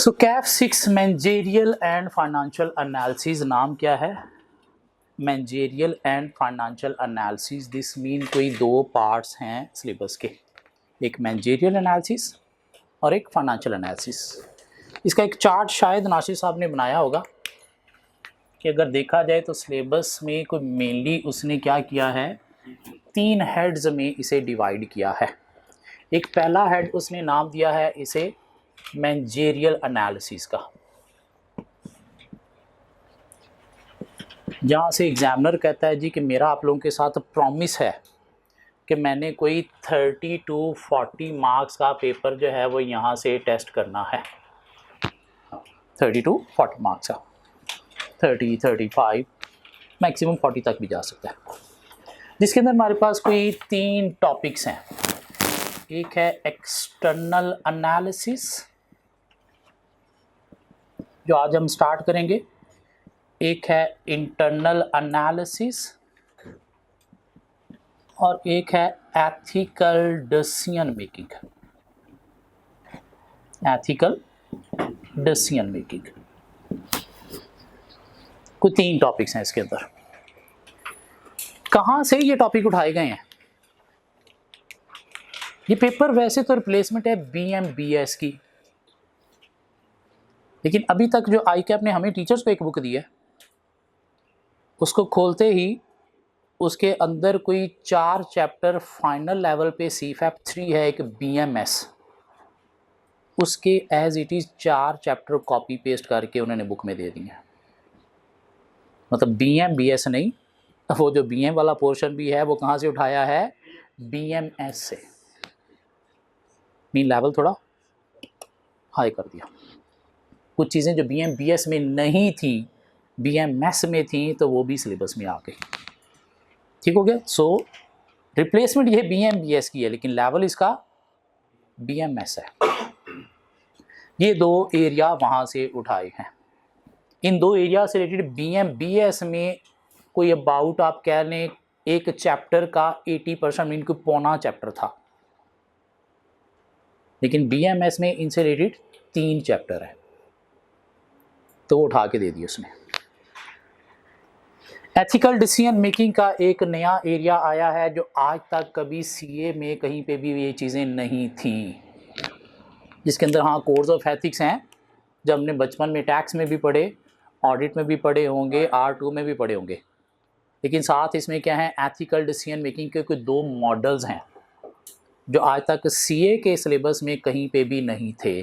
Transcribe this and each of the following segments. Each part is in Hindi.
So Kaif 6 managerial and financial analysis नाम क्या है? Managerial and financial analysis, this mean कोई दो पार्ट्स हैं सिलेबस के, एक मैनेजेरियल एनालिसिस और एक फाइनेंशियल एनालिसिस। इसका एक चार्ट शायद नासिर साहब ने बनाया होगा कि अगर देखा जाए तो सिलेबस में कोई मेनली उसने क्या किया है, 3 हेड्स में इसे डिवाइड किया है। एक पहला हेड उसने नाम दिया है इसे मैनेजेरियल एनालिसिस का, जहाँ से एग्जामिनर कहता है जी कि मेरा आप लोगों के साथ प्रॉमिस है कि मैंने कोई 30 to 40 मार्क्स का पेपर जो है वो यहाँ से टेस्ट करना है। 30 to 40 मार्क्स का, 30, 35, मैक्सिमम 40 तक भी जा सकता है, जिसके अंदर हमारे पास कोई 3 टॉपिक्स हैं। एक है एक्सटर्नल एनालिसिस जो आज हम स्टार्ट करेंगे, एक है इंटरनल एनालिसिस और एक है ethical decision making. Ethical decision making, कुछ 3 टॉपिक्स हैं इसके अंदर। कहाँ से ये टॉपिक उठाए गए हैं? ये पेपर वैसे तो रिप्लेसमेंट है BMBS की, लेकिन अभी तक जो ICAP ने हमें टीचर्स को एक बुक दी है, उसको खोलते ही उसके अंदर कोई 4 चैप्टर फाइनल लेवल पे CFAP 3 है, एक BMS, उसके as it is 4 chapter copy paste करके उन्होंने बुक में दे दिए हैं। मतलब BMBS नहीं, वो जो BM वाला पोर्शन भी है वो कहाँ से उठाया है? BMS से। मीन लेवल थोड़ा हाई कर दिया। कुछ चीज़ें जो BMBS में नहीं थी BMS में थी, तो वो भी सिलेबस में आ गई। ठीक हो गया। सो रिप्लेसमेंट ये BMBS की है, लेकिन लेवल इसका BMS है। ये 2 एरिया वहाँ से उठाए हैं। इन 2 एरिया से रिलेटेड BMBS में कोई अबाउट आप कह लें एक चैप्टर का 80% मीन कोई पौना चैप्टर था, लेकिन BMS में इनसे रिलेटेड 3 चैप्टर है, तो वो उठा के दे दिए उसने। एथिकल डिसीजन मेकिंग का एक नया एरिया आया है जो आज तक कभी CA में कहीं पे भी ये चीज़ें नहीं थी, जिसके अंदर हाँ कोर्स ऑफ एथिक्स हैं, जब हमने बचपन में टैक्स में भी पढ़े, ऑडिट में भी पढ़े होंगे, R2 में भी पढ़े होंगे, लेकिन साथ इसमें क्या है, एथिकल डिसीजन मेकिंग के कोई 2 मॉडल्स हैं जो आज तक CA के सिलेबस में कहीं पे भी नहीं थे।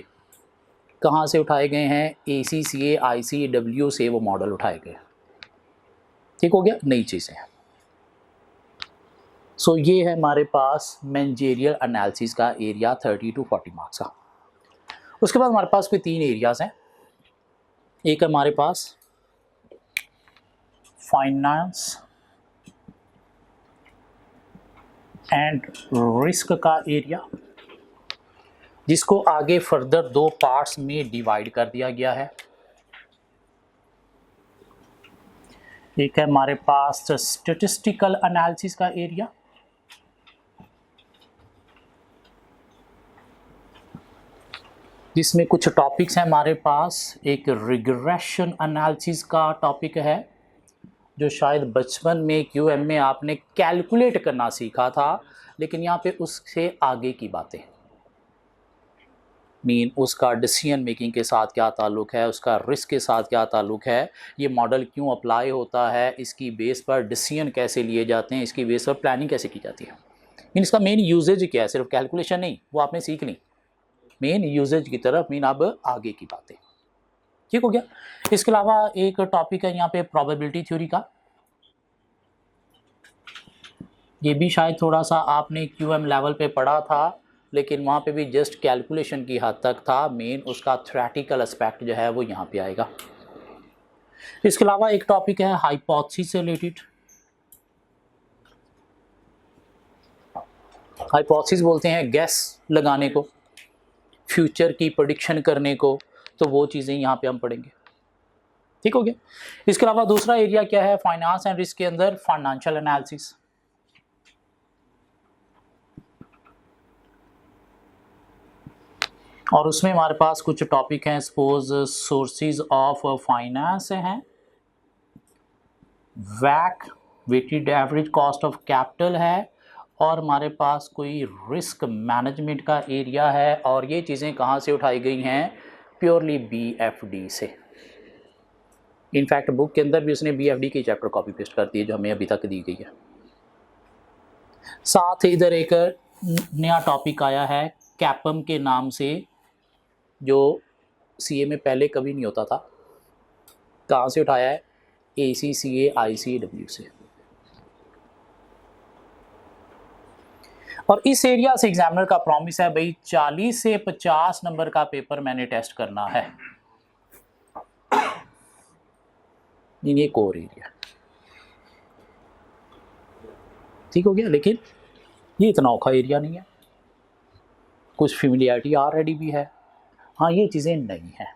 कहाँ से उठाए गए हैं? ACCA ICW से वो मॉडल उठाए गए। ठीक हो गया, नई चीज़ें। सो ये है हमारे पास मैनेजेरियल एनालिसिस का एरिया 30 to 40 मार्क्स का। उसके बाद हमारे पास कोई 3 एरियाज़ हैं। एक है हमारे पास फाइनेंस एंड रिस्क का एरिया, जिसको आगे फर्दर 2 पार्ट्स में डिवाइड कर दिया गया है। एक है हमारे पास स्टैटिस्टिकल एनालिसिस का एरिया, जिसमें कुछ टॉपिक्स हैं हमारे पास। एक रिग्रेशन एनालिसिस का टॉपिक है जो शायद बचपन में QM में आपने कैलकुलेट करना सीखा था, लेकिन यहाँ पे उससे आगे की बातें, मीन उसका डिसीजन मेकिंग के साथ क्या ताल्लुक़ है, उसका रिस्क के साथ क्या ताल्लुक़ है, ये मॉडल क्यों अप्लाई होता है, इसकी बेस पर डिसीजन कैसे लिए जाते हैं, इसकी बेस पर प्लानिंग कैसे की जाती है, मीन इसका मेन यूजेज क्या है, सिर्फ कैलकुलेशन नहीं, वो आपने सीख ली, मेन यूजेज की तरफ, मीन अब आगे की बातें। ठीक हो गया। इसके अलावा एक टॉपिक है यहाँ पे प्रोबेबिलिटी थ्योरी का, ये भी शायद थोड़ा सा आपने QM लेवल पे पढ़ा था, लेकिन वहाँ पे भी जस्ट कैलकुलेशन की हद तक था, मेन उसका थ्योरेटिकल एस्पेक्ट जो है वो यहाँ पे आएगा। इसके अलावा एक टॉपिक है हाइपोथेसिस से रिलेटेड। हाइपोथेसिस बोलते हैं गैस लगाने को, फ्यूचर की प्रेडिक्शन करने को, तो वो चीज़ें यहाँ पे हम पढ़ेंगे। ठीक हो गया। इसके अलावा दूसरा एरिया क्या है फाइनेंस एंड रिस्क के अंदर? Financial analysis. और उसमें हमारे पास कुछ टॉपिक हैं, सपोज सोर्सेज ऑफ फाइनेंस हैं, वैक weighted average cost of capital है, और हमारे पास कोई रिस्क मैनेजमेंट का एरिया है। और ये चीज़ें कहाँ से उठाई गई हैं? प्योरली BFD से। इनफैक्ट बुक के अंदर भी उसने BFD की चैप्टर कॉपी पेस्ट कर दी है जो हमें अभी तक दी गई है। साथ ही इधर एक नया टॉपिक आया है कैपम के नाम से, जो CA में पहले कभी नहीं होता था। कहाँ से उठाया है? ACCA ICAW से। और इस एरिया से एग्जामिनर का प्रॉमिस है भाई 40 से 50 नंबर का पेपर मैंने टेस्ट करना है। ये कोर एरिया ठीक हो गया, लेकिन ये इतना औखा एरिया नहीं है, कुछ फेमिलियरिटी ऑलरेडी भी है। हाँ, ये चीज़ें नहीं है।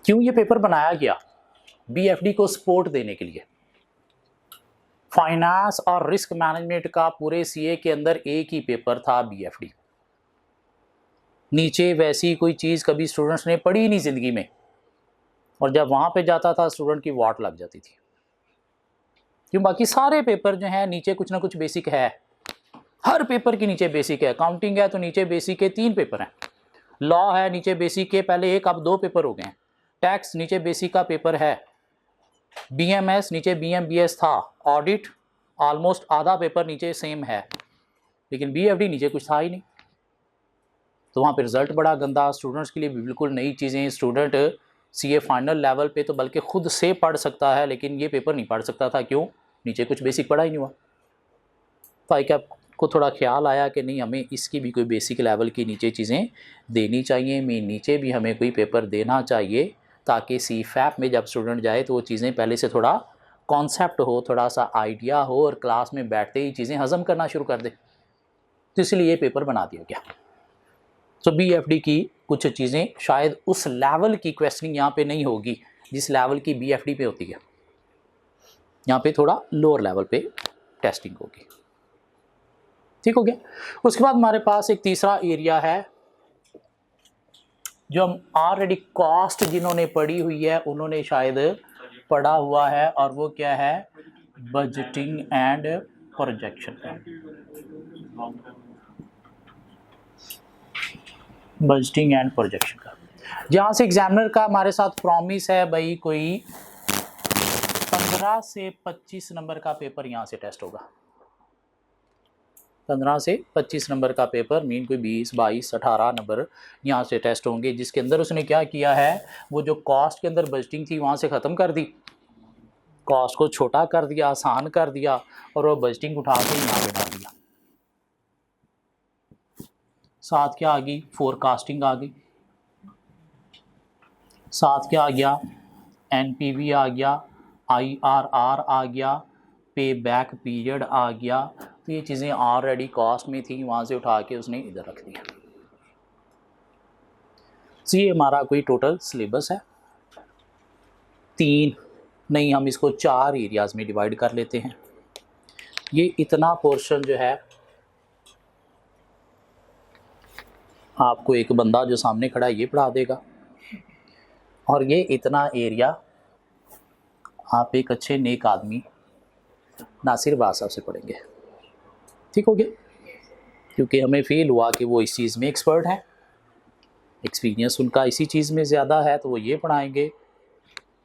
क्यों ये पेपर बनाया गया? BFD को सपोर्ट देने के लिए। फाइनेंस और रिस्क मैनेजमेंट का पूरे CA के अंदर एक ही पेपर था, BFD। नीचे वैसी कोई चीज़ कभी स्टूडेंट्स ने पढ़ी नहीं ज़िंदगी में, और जब वहाँ पे जाता था स्टूडेंट की वाट लग जाती थी। क्यों? बाकी सारे पेपर जो हैं नीचे कुछ ना कुछ बेसिक है, हर पेपर के नीचे बेसिक है। अकाउंटिंग है तो नीचे बेसिक के 3 पेपर हैं, लॉ है नीचे बेसिक के पहले 1 अब 2 पेपर हो गए हैं, टैक्स नीचे बेसिक का पेपर है, BMS नीचे BMBS था, ऑडिट ऑलमोस्ट आधा पेपर नीचे सेम है, लेकिन BFD नीचे कुछ था ही नहीं। तो वहाँ पे रिजल्ट बड़ा गंदा, स्टूडेंट्स के लिए बिल्कुल नई चीज़ें। स्टूडेंट CA फाइनल लेवल पे तो बल्कि खुद से पढ़ सकता है, लेकिन ये पेपर नहीं पढ़ सकता था। क्यों? नीचे कुछ बेसिक पढ़ा ही नहीं हुआ। तो आई कैप को थोड़ा ख्याल आया कि नहीं, हमें इसकी भी कोई बेसिक लेवल की नीचे चीज़ें देनी चाहिए, नीचे भी हमें कोई पेपर देना चाहिए, ताकि CFAP में जब स्टूडेंट जाए तो वो चीज़ें पहले से थोड़ा कॉन्सेप्ट हो, थोड़ा सा आइडिया हो, और क्लास में बैठते ही चीज़ें हज़म करना शुरू कर दे। तो इसलिए ये पेपर बना दिया गया। तो BFD की कुछ चीज़ें शायद उस लेवल की क्वेश्चनिंग यहाँ पे नहीं होगी जिस लेवल की BFD पे होती है। यहाँ पे थोड़ा लोअर लेवल पे टेस्टिंग होगी। ठीक हो गया। उसके बाद हमारे पास एक तीसरा एरिया है जो हम ऑलरेडी कॉस्ट जिन्होंने पढ़ी हुई है उन्होंने शायद पढ़ा हुआ है, और वो क्या है? Budgeting and projection. Budgeting and projection का जहाँ से एग्जामिनर का हमारे साथ प्रॉमिस है भाई कोई 15 से 25 नंबर का पेपर यहाँ से टेस्ट होगा। 15 से 25 नंबर का पेपर मीन कोई 20, 22, 18 नंबर यहाँ से टेस्ट होंगे, जिसके अंदर उसने क्या किया है, वो जो कॉस्ट के अंदर बजटिंग थी वहाँ से ख़त्म कर दी, कॉस्ट को छोटा कर दिया, आसान कर दिया, और वो बजटिंग उठा के यहाँ पे डाल दिया। साथ क्या आ गई? फोरकास्टिंग आ गई, साथ क्या आ गया? NPV आ गया, IRR आ गया, पे बैक पीरियड आ गया। तो ये चीज़ें ऑलरेडी कॉस्ट में थी, वहाँ से उठा के उसने इधर रख दिया। तो ये हमारा कोई टोटल सिलेबस है, 3 नहीं, हम इसको 4 एरियाज़ में डिवाइड कर लेते हैं। ये इतना पोर्शन जो है आपको एक बंदा जो सामने खड़ा है ये पढ़ा देगा, और ये इतना एरिया आप एक अच्छे नेक आदमी नासिर बादशाह साहब से पढ़ेंगे। ठीक हो गया, क्योंकि हमें फील हुआ कि वो इस चीज़ में एक्सपर्ट है, एक्सपीरियंस उनका इसी चीज़ में ज़्यादा है, तो वो ये पढ़ाएंगे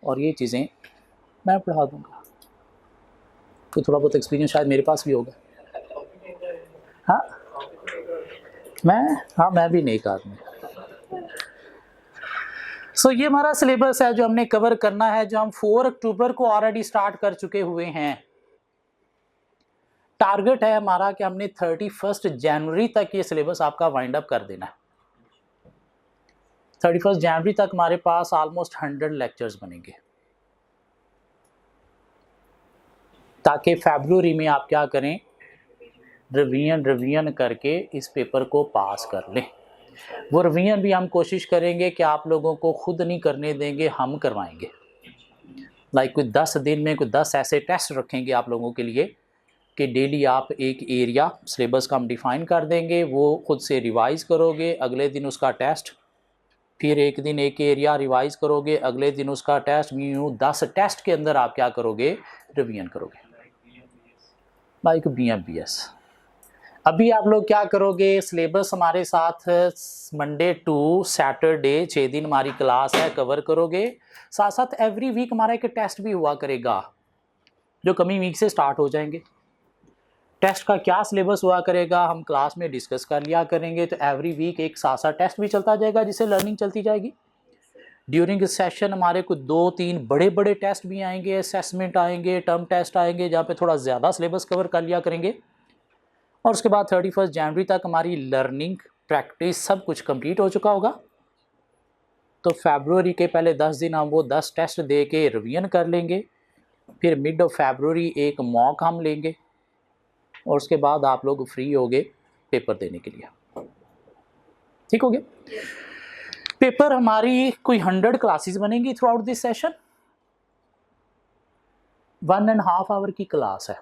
और ये चीज़ें मैं पढ़ा दूँगा। तो थोड़ा बहुत एक्सपीरियंस शायद मेरे पास भी होगा। हाँ मैं भी नेक आदमी। सो ये हमारा सिलेबस है जो हमने कवर करना है, जो हम 4 अक्टूबर को ऑलरेडी स्टार्ट कर चुके हुए हैं। टारगेट है हमारा कि हमने 31 जनवरी तक ये सिलेबस आपका वाइंड अप कर देना है। 31 जनवरी तक हमारे पास ऑलमोस्ट 100 लेक्चर्स बनेंगे, ताकि फरवरी में आप क्या करें, रिवीजन करके इस पेपर को पास कर लें। वो रिवीजन भी हम कोशिश करेंगे कि आप लोगों को खुद नहीं करने देंगे, हम करवाएंगे। लाइक कोई 10 दिन में कोई 10 ऐसे टेस्ट रखेंगे आप लोगों के लिए कि डेली आप एक एरिया सिलेबस का हम डिफ़ाइन कर देंगे, वो खुद से रिवाइज़ करोगे, अगले दिन उसका टेस्ट, फिर एक दिन एक एरिया रिवाइज़ करोगे, अगले दिन उसका टेस्ट, यूँ 10 टेस्ट के अंदर आप क्या करोगे, रिवीजन करोगे, लाइक BMBS। अभी आप लोग क्या करोगे, सिलेबस हमारे साथ मंडे टू सैटरडे 6 दिन हमारी क्लास है, कवर करोगे। साथ साथ एवरी वीक हमारा एक टेस्ट भी हुआ करेगा जो कमिंग वीक से स्टार्ट हो जाएंगे। टेस्ट का क्या सिलेबस हुआ करेगा हम क्लास में डिस्कस कर लिया करेंगे। तो एवरी वीक एक साथ साथ टेस्ट भी चलता जाएगा जिससे लर्निंग चलती जाएगी। ड्यूरिंग सेशन हमारे को 2-3 बड़े बड़े टेस्ट भी आएंगे, असेसमेंट आएंगे, टर्म टेस्ट आएंगे जहाँ पे थोड़ा ज़्यादा सिलेबस कवर कर लिया करेंगे। और उसके बाद 31 जनवरी तक हमारी लर्निंग प्रैक्टिस सब कुछ कंप्लीट हो चुका होगा। तो फरवरी के पहले 10 दिन हम वो 10 टेस्ट दे के रिवीजन कर लेंगे। फिर मिड ऑफ फरवरी एक मॉक हम लेंगे और उसके बाद आप लोग फ्री होगे पेपर देने के लिए। ठीक हो गया। पेपर हमारी कोई 100 क्लासेस बनेंगी throughout this session. 1.5 hour की क्लास है।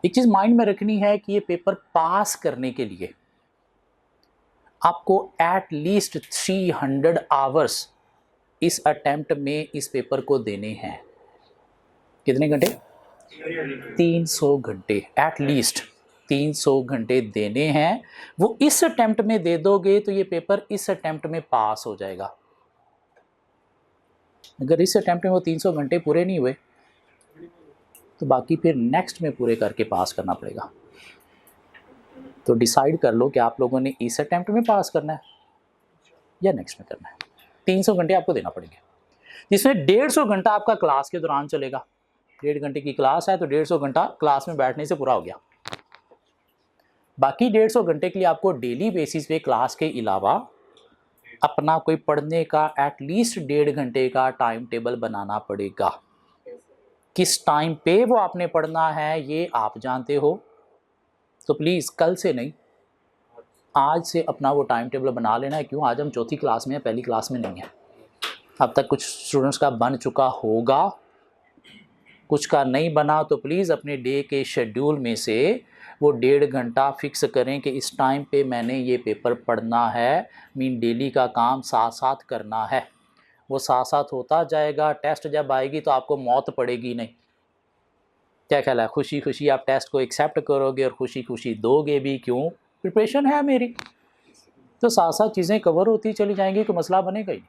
एक चीज़ माइंड में रखनी है कि ये पेपर पास करने के लिए आपको एट लीस्ट 300 आवर्स इस अटेम्प्ट में इस पेपर को देने हैं। कितने घंटे? 300 घंटे, एट लीस्ट 300 घंटे देने हैं। वो इस अटेम्प्ट में दे दोगे तो ये पेपर इस अटेम्प्ट में पास हो जाएगा। अगर इस अटेम्प्ट में वो 300 घंटे पूरे नहीं हुए तो बाकी फिर नेक्स्ट में पूरे करके पास करना पड़ेगा। तो डिसाइड कर लो कि आप लोगों ने इस अटेम्प्ट में पास करना है या नेक्स्ट में करना है। 300 घंटे आपको देना पड़ेंगे, जिसमें 150 घंटा आपका क्लास के दौरान चलेगा। 1.5 घंटे की क्लास है तो 150 घंटा क्लास में बैठने से पूरा हो गया। बाकी 150 घंटे के लिए आपको डेली बेसिस पे क्लास के अलावा अपना कोई पढ़ने का एटलीस्ट 1.5 घंटे का टाइम टेबल बनाना पड़ेगा। किस टाइम पे वो आपने पढ़ना है ये आप जानते हो, तो प्लीज़ कल से नहीं, आज से अपना वो टाइम टेबल बना लेना है। क्यों? आज हम चौथी क्लास में हैं, पहली क्लास में नहीं है। अब तक कुछ स्टूडेंट्स का बन चुका होगा, कुछ का नहीं बना, तो प्लीज़ अपने डे के शेड्यूल में से वो 1.5 घंटा फिक्स करें कि इस टाइम पे मैंने ये पेपर पढ़ना है। मीन डेली का काम साथ साथ करना है, वो साथ साथ होता जाएगा। टेस्ट जब आएगी तो आपको मौत पड़ेगी नहीं। क्या ख्याल है? खुशी खुशी आप टेस्ट को एक्सेप्ट करोगे और खुशी खुशी दोगे भी। क्यों? प्रिपरेशन है मेरी। तो साथ साथ चीज़ें कवर होती चली जाएंगी, कोई मसला बनेगा ही।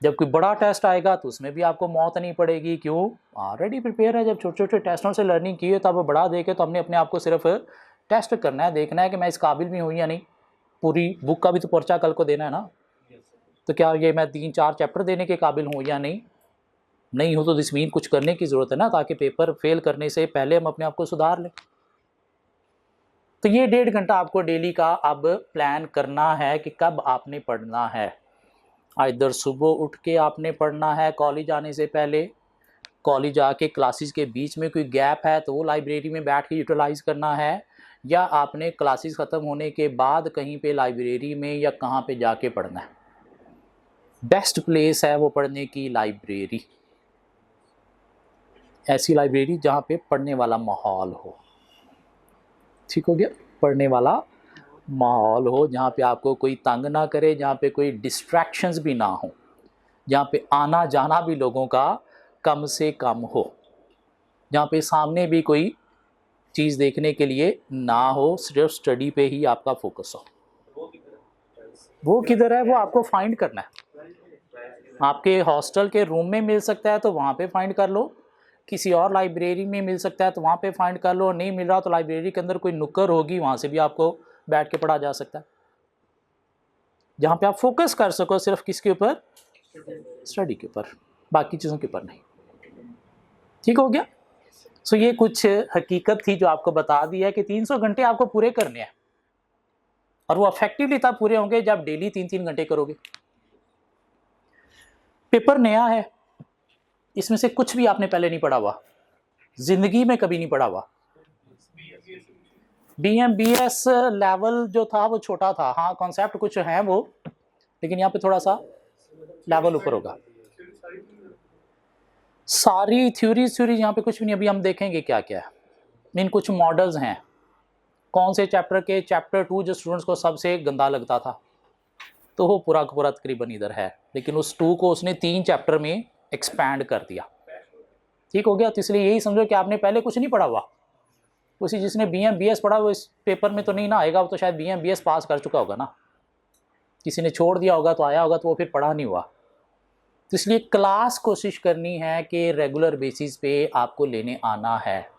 जब कोई बड़ा टेस्ट आएगा तो उसमें भी आपको मौत नहीं पड़ेगी। क्यों? ऑलरेडी प्रिपेयर है। जब छोटे छोटे टेस्टों से लर्निंग की है तो अब बड़ा देखे तो हमने अपने आप को सिर्फ टेस्ट करना है, देखना है कि मैं इस काबिल भी हूँ या नहीं। पूरी बुक का भी तो पर्चा कल को देना है ना। तो क्या ये मैं 3-4 चैप्टर देने के काबिल हूँ या नहीं? नहीं हो तो दिस मीन कुछ करने की ज़रूरत है ना, ताकि पेपर फेल करने से पहले हम अपने आप को सुधार लें। तो ये 1.5 घंटा आपको डेली का अब प्लान करना है कि कब आपने पढ़ना है। इधर सुबह उठ के आपने पढ़ना है कॉलेज आने से पहले, कॉलेज आके क्लासेस के बीच में कोई गैप है तो वो लाइब्रेरी में बैठ के यूटिलाइज़ करना है, या आपने क्लासेस ख़त्म होने के बाद कहीं पे लाइब्रेरी में या कहाँ पे जाके पढ़ना है। बेस्ट प्लेस है वो पढ़ने की लाइब्रेरी, ऐसी लाइब्रेरी जहाँ पे पढ़ने वाला माहौल हो। ठीक हो गया? पढ़ने वाला माहौल हो जहाँ पे आपको कोई तंग ना करे, जहाँ पे कोई डिस्ट्रैक्शंस भी ना हो, जहाँ पे आना जाना भी लोगों का कम से कम हो, जहाँ पे सामने भी कोई चीज़ देखने के लिए ना हो, सिर्फ स्टडी पे ही आपका फोकस हो। वो किधर है वो आपको फाइंड करना है। आपके हॉस्टल के रूम में मिल सकता है तो वहाँ पे फाइंड कर लो, किसी और लाइब्रेरी में मिल सकता है तो वहाँ पे फाइंड कर लो, नहीं मिल रहा तो लाइब्रेरी के अंदर कोई नुक्कड़ होगी, वहाँ से भी आपको बैठ के पढ़ा जा सकता है, जहाँ पे आप फोकस कर सको सिर्फ किसके ऊपर? स्टडी के ऊपर, बाकी चीज़ों के ऊपर नहीं। ठीक हो गया? सो ये कुछ हकीकत थी जो आपको बता दी है कि 300 घंटे आपको पूरे करने हैं, और वो इफेक्टिवली तब पूरे होंगे जब डेली 3-3 घंटे करोगे। पेपर नया है, इसमें से कुछ भी आपने पहले नहीं पढ़ा हुआ, जिंदगी में कभी नहीं पढ़ा हुआ। BMBS लेवल जो था वो छोटा था, हाँ कॉन्सेप्ट कुछ है वो, लेकिन यहाँ पे थोड़ा सा लेवल ऊपर होगा। सारी थ्योरी यहाँ पे कुछ भी नहीं, अभी हम देखेंगे क्या क्या है। मीन कुछ मॉडल्स हैं। कौन से चैप्टर के? चैप्टर 2 जो स्टूडेंट्स को सबसे गंदा लगता था, तो वो पूरा का पूरा तकरीबन इधर है, लेकिन उस 2 को उसने 3 चैप्टर में एक्सपैंड कर दिया। ठीक हो गया। तो इसलिए यही समझो कि आपने पहले कुछ नहीं पढ़ा हुआ, उसी जिसने BM BS पढ़ा वो इस पेपर में तो नहीं ना आएगा, वो तो शायद BM BS पास कर चुका होगा ना, किसी ने छोड़ दिया होगा तो आया होगा, तो वो फिर पढ़ा नहीं हुआ। तो इसलिए क्लास कोशिश करनी है कि रेगुलर बेसिस पे आपको लेने आना है,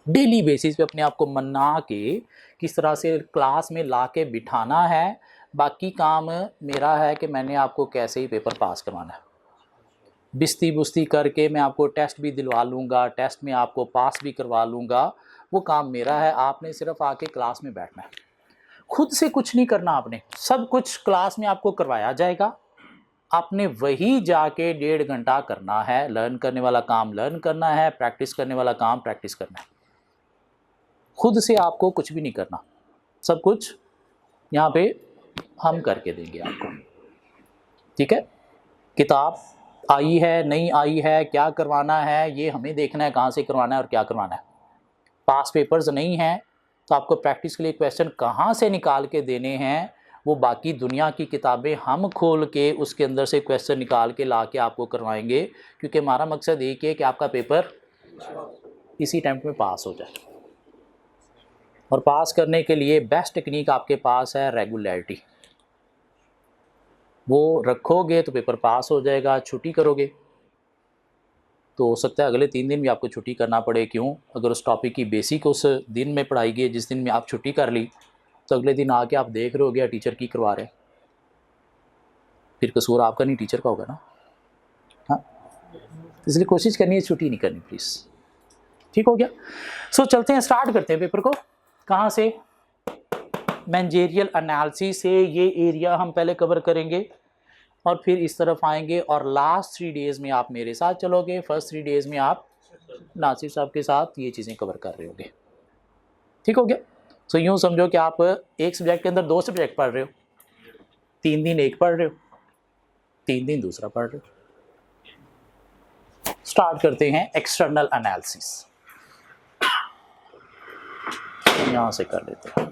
डेली बेसिस पे अपने आप को मना के किस तरह से क्लास में ला के बिठाना है। बाकी काम मेरा है कि मैंने आपको कैसे ही पेपर पास करवाना है। बिस्ती बुस्ती करके मैं आपको टेस्ट भी दिलवा लूँगा, टेस्ट में आपको पास भी करवा लूँगा, वो काम मेरा है। आपने सिर्फ आके क्लास में बैठना है, खुद से कुछ नहीं करना आपने, सब कुछ क्लास में आपको करवाया जाएगा, आपने वही जाके 1.5 घंटा करना है। लर्न करने वाला काम लर्न करना है, प्रैक्टिस करने वाला काम प्रैक्टिस करना है। खुद से आपको कुछ भी नहीं करना, सब कुछ यहाँ पे हम करके देंगे आपको। ठीक है, किताब आई है नहीं आई है, क्या करवाना है ये हमें देखना है, कहाँ से करवाना है और क्या करवाना है। पास पेपर्स नहीं हैं तो आपको प्रैक्टिस के लिए क्वेश्चन कहाँ से निकाल के देने हैं, वो बाकी दुनिया की किताबें हम खोल के उसके अंदर से क्वेश्चन निकाल के ला के आपको करवाएंगे, क्योंकि हमारा मकसद एक है कि आपका पेपर इसी टाइम में पास हो जाए। और पास करने के लिए बेस्ट टेक्निक आपके पास है रेगुलरिटी। वो रखोगे तो पेपर पास हो जाएगा। छुट्टी करोगे तो हो सकता है अगले 3 दिन भी आपको छुट्टी करना पड़े। क्यों? अगर उस टॉपिक की बेसिक उस दिन में पढ़ाई गई, जिस दिन में आप छुट्टी कर ली, तो अगले दिन आके आप देख रहे हो गया टीचर की करवा रहे, फिर कसूर आपका नहीं टीचर का होगा ना। हाँ, इसलिए कोशिश करनी है छुट्टी नहीं करनी प्लीज़। ठीक हो गया। सो चलते हैं, स्टार्ट करते हैं पेपर को। कहाँ से? मैनेजरियल एनालिसिस से ये एरिया हम पहले कवर करेंगे और फिर इस तरफ आएंगे, और लास्ट 3 डेज़ में आप मेरे साथ चलोगे। फर्स्ट 3 डेज़ में आप नासिर साहब के साथ ये चीज़ें कवर कर रहे होगे। ठीक हो गया। सो यूँ समझो कि आप एक सब्जेक्ट के अंदर 2 सब्जेक्ट पढ़ रहे हो, 3 दिन एक पढ़ रहे हो, 3 दिन दूसरा पढ़ रहे हो। स्टार्ट करते हैं एक्सटर्नल एनालिसिस, यहाँ से कर लेते हैं।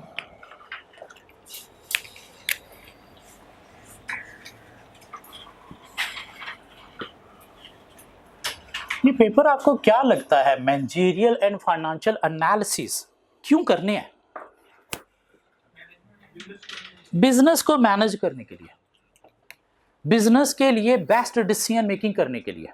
ये पेपर आपको क्या लगता है मैनेजरियल एंड फाइनेंशियल एनालिसिस क्यों करने हैं? बिजनेस को मैनेज करने के लिए, बिजनेस के लिए बेस्ट डिसीजन मेकिंग करने के लिए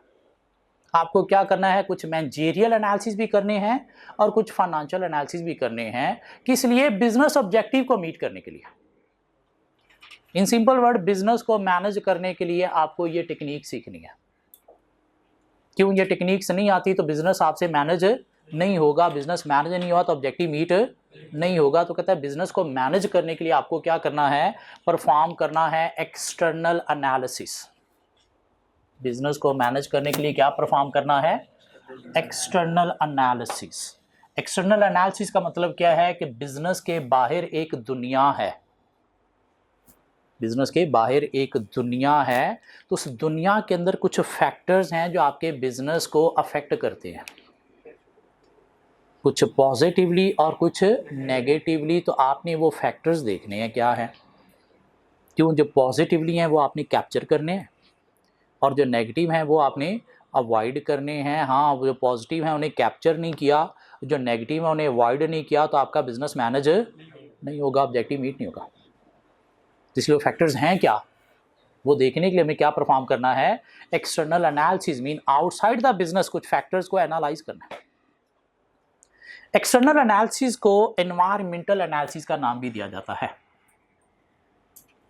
आपको क्या करना है? कुछ मैनेजरियल एनालिसिस भी करने हैं और कुछ फाइनेंशियल एनालिसिस भी करने हैं। किस लिए? बिजनेस ऑब्जेक्टिव को मीट करने के लिए। इन सिंपल वर्ड, बिजनेस को मैनेज करने के लिए आपको ये टेक्निक सीखनी है। क्यों? ये टेक्निक्स नहीं आती तो बिजनेस आपसे मैनेज नहीं होगा, बिजनेस मैनेज नहीं हुआ तो ऑब्जेक्टिव मीट नहीं होगा। तो कहता है बिजनेस को मैनेज करने के लिए आपको क्या करना है? परफॉर्म करना है एक्सटर्नल एनालिसिस। बिजनेस को मैनेज करने के लिए क्या परफॉर्म करना है? External analysis. एक्सटर्नल एनालिसिस का मतलब क्या है कि बिजनेस के बाहर एक दुनिया है, बिजनेस के बाहर एक दुनिया है, तो उस दुनिया के अंदर कुछ फैक्टर्स हैं जो आपके बिजनेस को अफेक्ट करते हैं, कुछ पॉजिटिवली और कुछ नेगेटिवली। तो आपने वो फैक्टर्स देखने हैं क्या है। क्यों? जो पॉजिटिवली हैं वो आपने कैप्चर करने हैं और जो नेगेटिव हैं वो आपने अवॉइड करने हैं। हाँ, वो जो पॉजिटिव हैं उन्हें कैप्चर नहीं किया, जो नेगेटिव है उन्हें अवॉइड नहीं किया, तो आपका बिजनेस मैनेज नहीं होगा, ऑब्जेक्टिव मीट नहीं होगा। इसलिए वो फैक्टर्स हैं क्या, वो देखने के लिए हमें क्या परफॉर्म करना है? External analysis. Mean outside the business कुछ फैक्टर्स को एनालाइज करना है। एक्सटर्नल एनालिसिस को एनवायरमेंटल एनालिसिस का नाम भी दिया जाता है।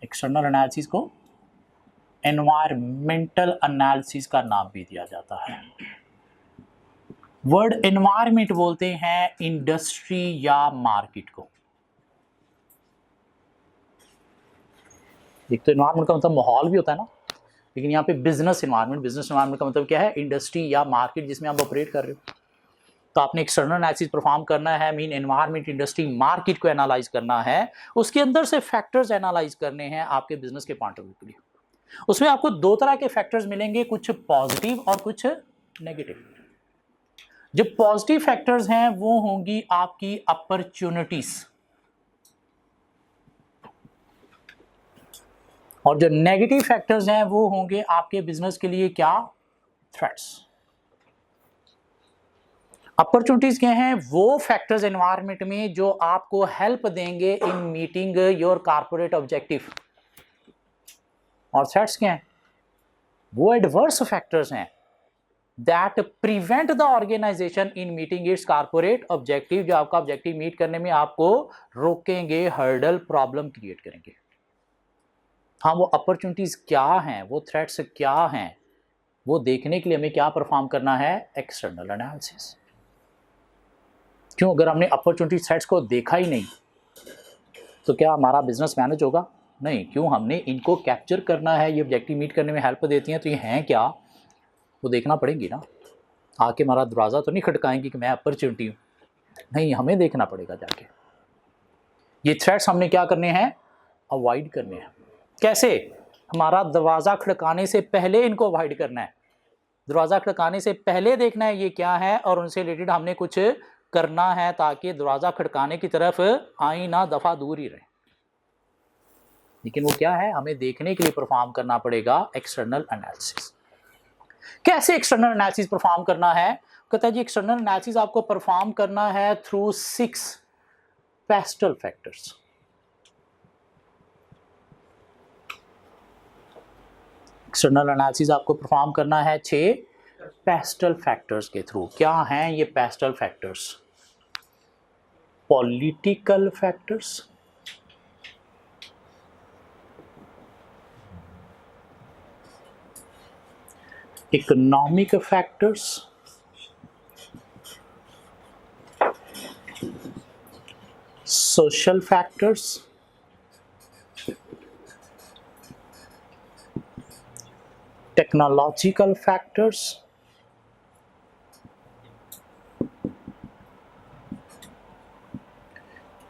एक्सटर्नल एनालिसिस को एनवायरमेंटल एनालिसिस का नाम भी दिया जाता है। वर्ड एनवायरमेंट बोलते हैं इंडस्ट्री या मार्केट को। एक तो एनवायरमेंट का मतलब माहौल भी होता है ना, लेकिन यहाँ पे बिजनेस एनवायरमेंट का मतलब क्या है? इंडस्ट्री या मार्केट जिसमें आप ऑपरेट कर रहे हो। तो आपने एक्सटर्नल एनालिसिस परफॉर्म करना है, मीन एनवायरमेंट, इंडस्ट्री, मार्केट को एनालाइज करना है, उसके अंदर से फैक्टर्स एनालाइज करने हैं आपके बिजनेस के पॉइंट ऑफ व्यू के लिए। उसमें आपको 2 तरह के फैक्टर्स मिलेंगे, कुछ पॉजिटिव और कुछ नेगेटिव। जो पॉजिटिव फैक्टर्स हैं वो होंगी आपकी अपॉर्चुनिटीज, और जो नेगेटिव फैक्टर्स हैं वो होंगे आपके बिजनेस के लिए क्या, थ्रेट्स। अपॉर्चुनिटीज क्या हैं, वो फैक्टर्स एनवायरनमेंट में जो आपको हेल्प देंगे in meeting your corporate objective. और थ्रेट्स क्या हैं, वो एडवर्स फैक्टर्स हैं that prevent the organisation in meeting its corporate objective, जो आपका ऑब्जेक्टिव मीट करने में आपको रोकेंगे, हर्डल, प्रॉब्लम क्रिएट करेंगे। हाँ, वो अपॉर्चुनिटीज क्या हैं, वो थ्रेट्स क्या हैं, वो देखने के लिए हमें क्या परफॉर्म करना है, एक्सटर्नल एनालिसिस। क्यों, अगर हमने अपॉर्चुनिटी थ्रेट्स को देखा ही नहीं तो क्या हमारा बिजनेस मैनेज होगा, नहीं। क्यों, हमने इनको कैप्चर करना है, ये ऑब्जेक्टिव मीट करने में हेल्प देती हैं, तो ये हैं क्या, वो देखना पड़ेगी ना। आके हमारा दरवाज़ा तो नहीं खटकाएंगी कि मैं अपॉर्चुनिटी हूँ, नहीं, हमें देखना पड़ेगा जाके। ये थ्रेट्स हमने क्या करने हैं, अवॉइड करने हैं। कैसे, हमारा दरवाज़ा खड़काने से पहले इनको अवॉइड करना है, दरवाज़ा खड़काने से पहले देखना है ये क्या है, और उनसे रिलेटेड हमने कुछ करना है ताकि दरवाज़ा खड़काने की तरफ आई ना, दफ़ा दूर ही रहे। लेकिन वो क्या है, हमें देखने के लिए परफॉर्म करना पड़ेगा एक्सटर्नल एनालिसिस। कैसे एक्सटर्नल एनालिसिस परफॉर्म करना है, कहता है जी एक्सटर्नल एनालिसिस आपको परफॉर्म करना है through 6 pastel factors. External analysis आपको परफॉर्म करना है 6 पेस्टल फैक्टर्स के थ्रू। क्या हैं ये pastel factors, political factors, economic factors, social factors, technological factors,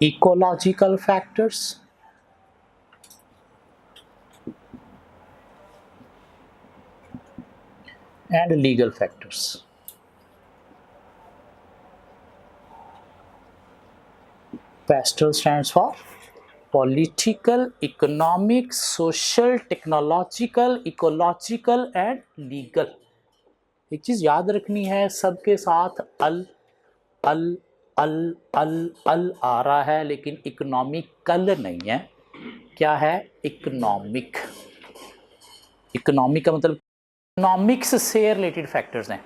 ecological factors, and legal factors. PESTEL stands for political, economic, social, technological, ecological and legal. एक चीज याद रखनी है, सबके साथ अल अल अल अल अल आ रहा है, लेकिन इकोनॉमिकल नहीं है। क्या है, इकोनॉमिक। इकोनॉमिक का मतलब इकोनॉमिक्स से रिलेटेड फैक्टर्स हैं।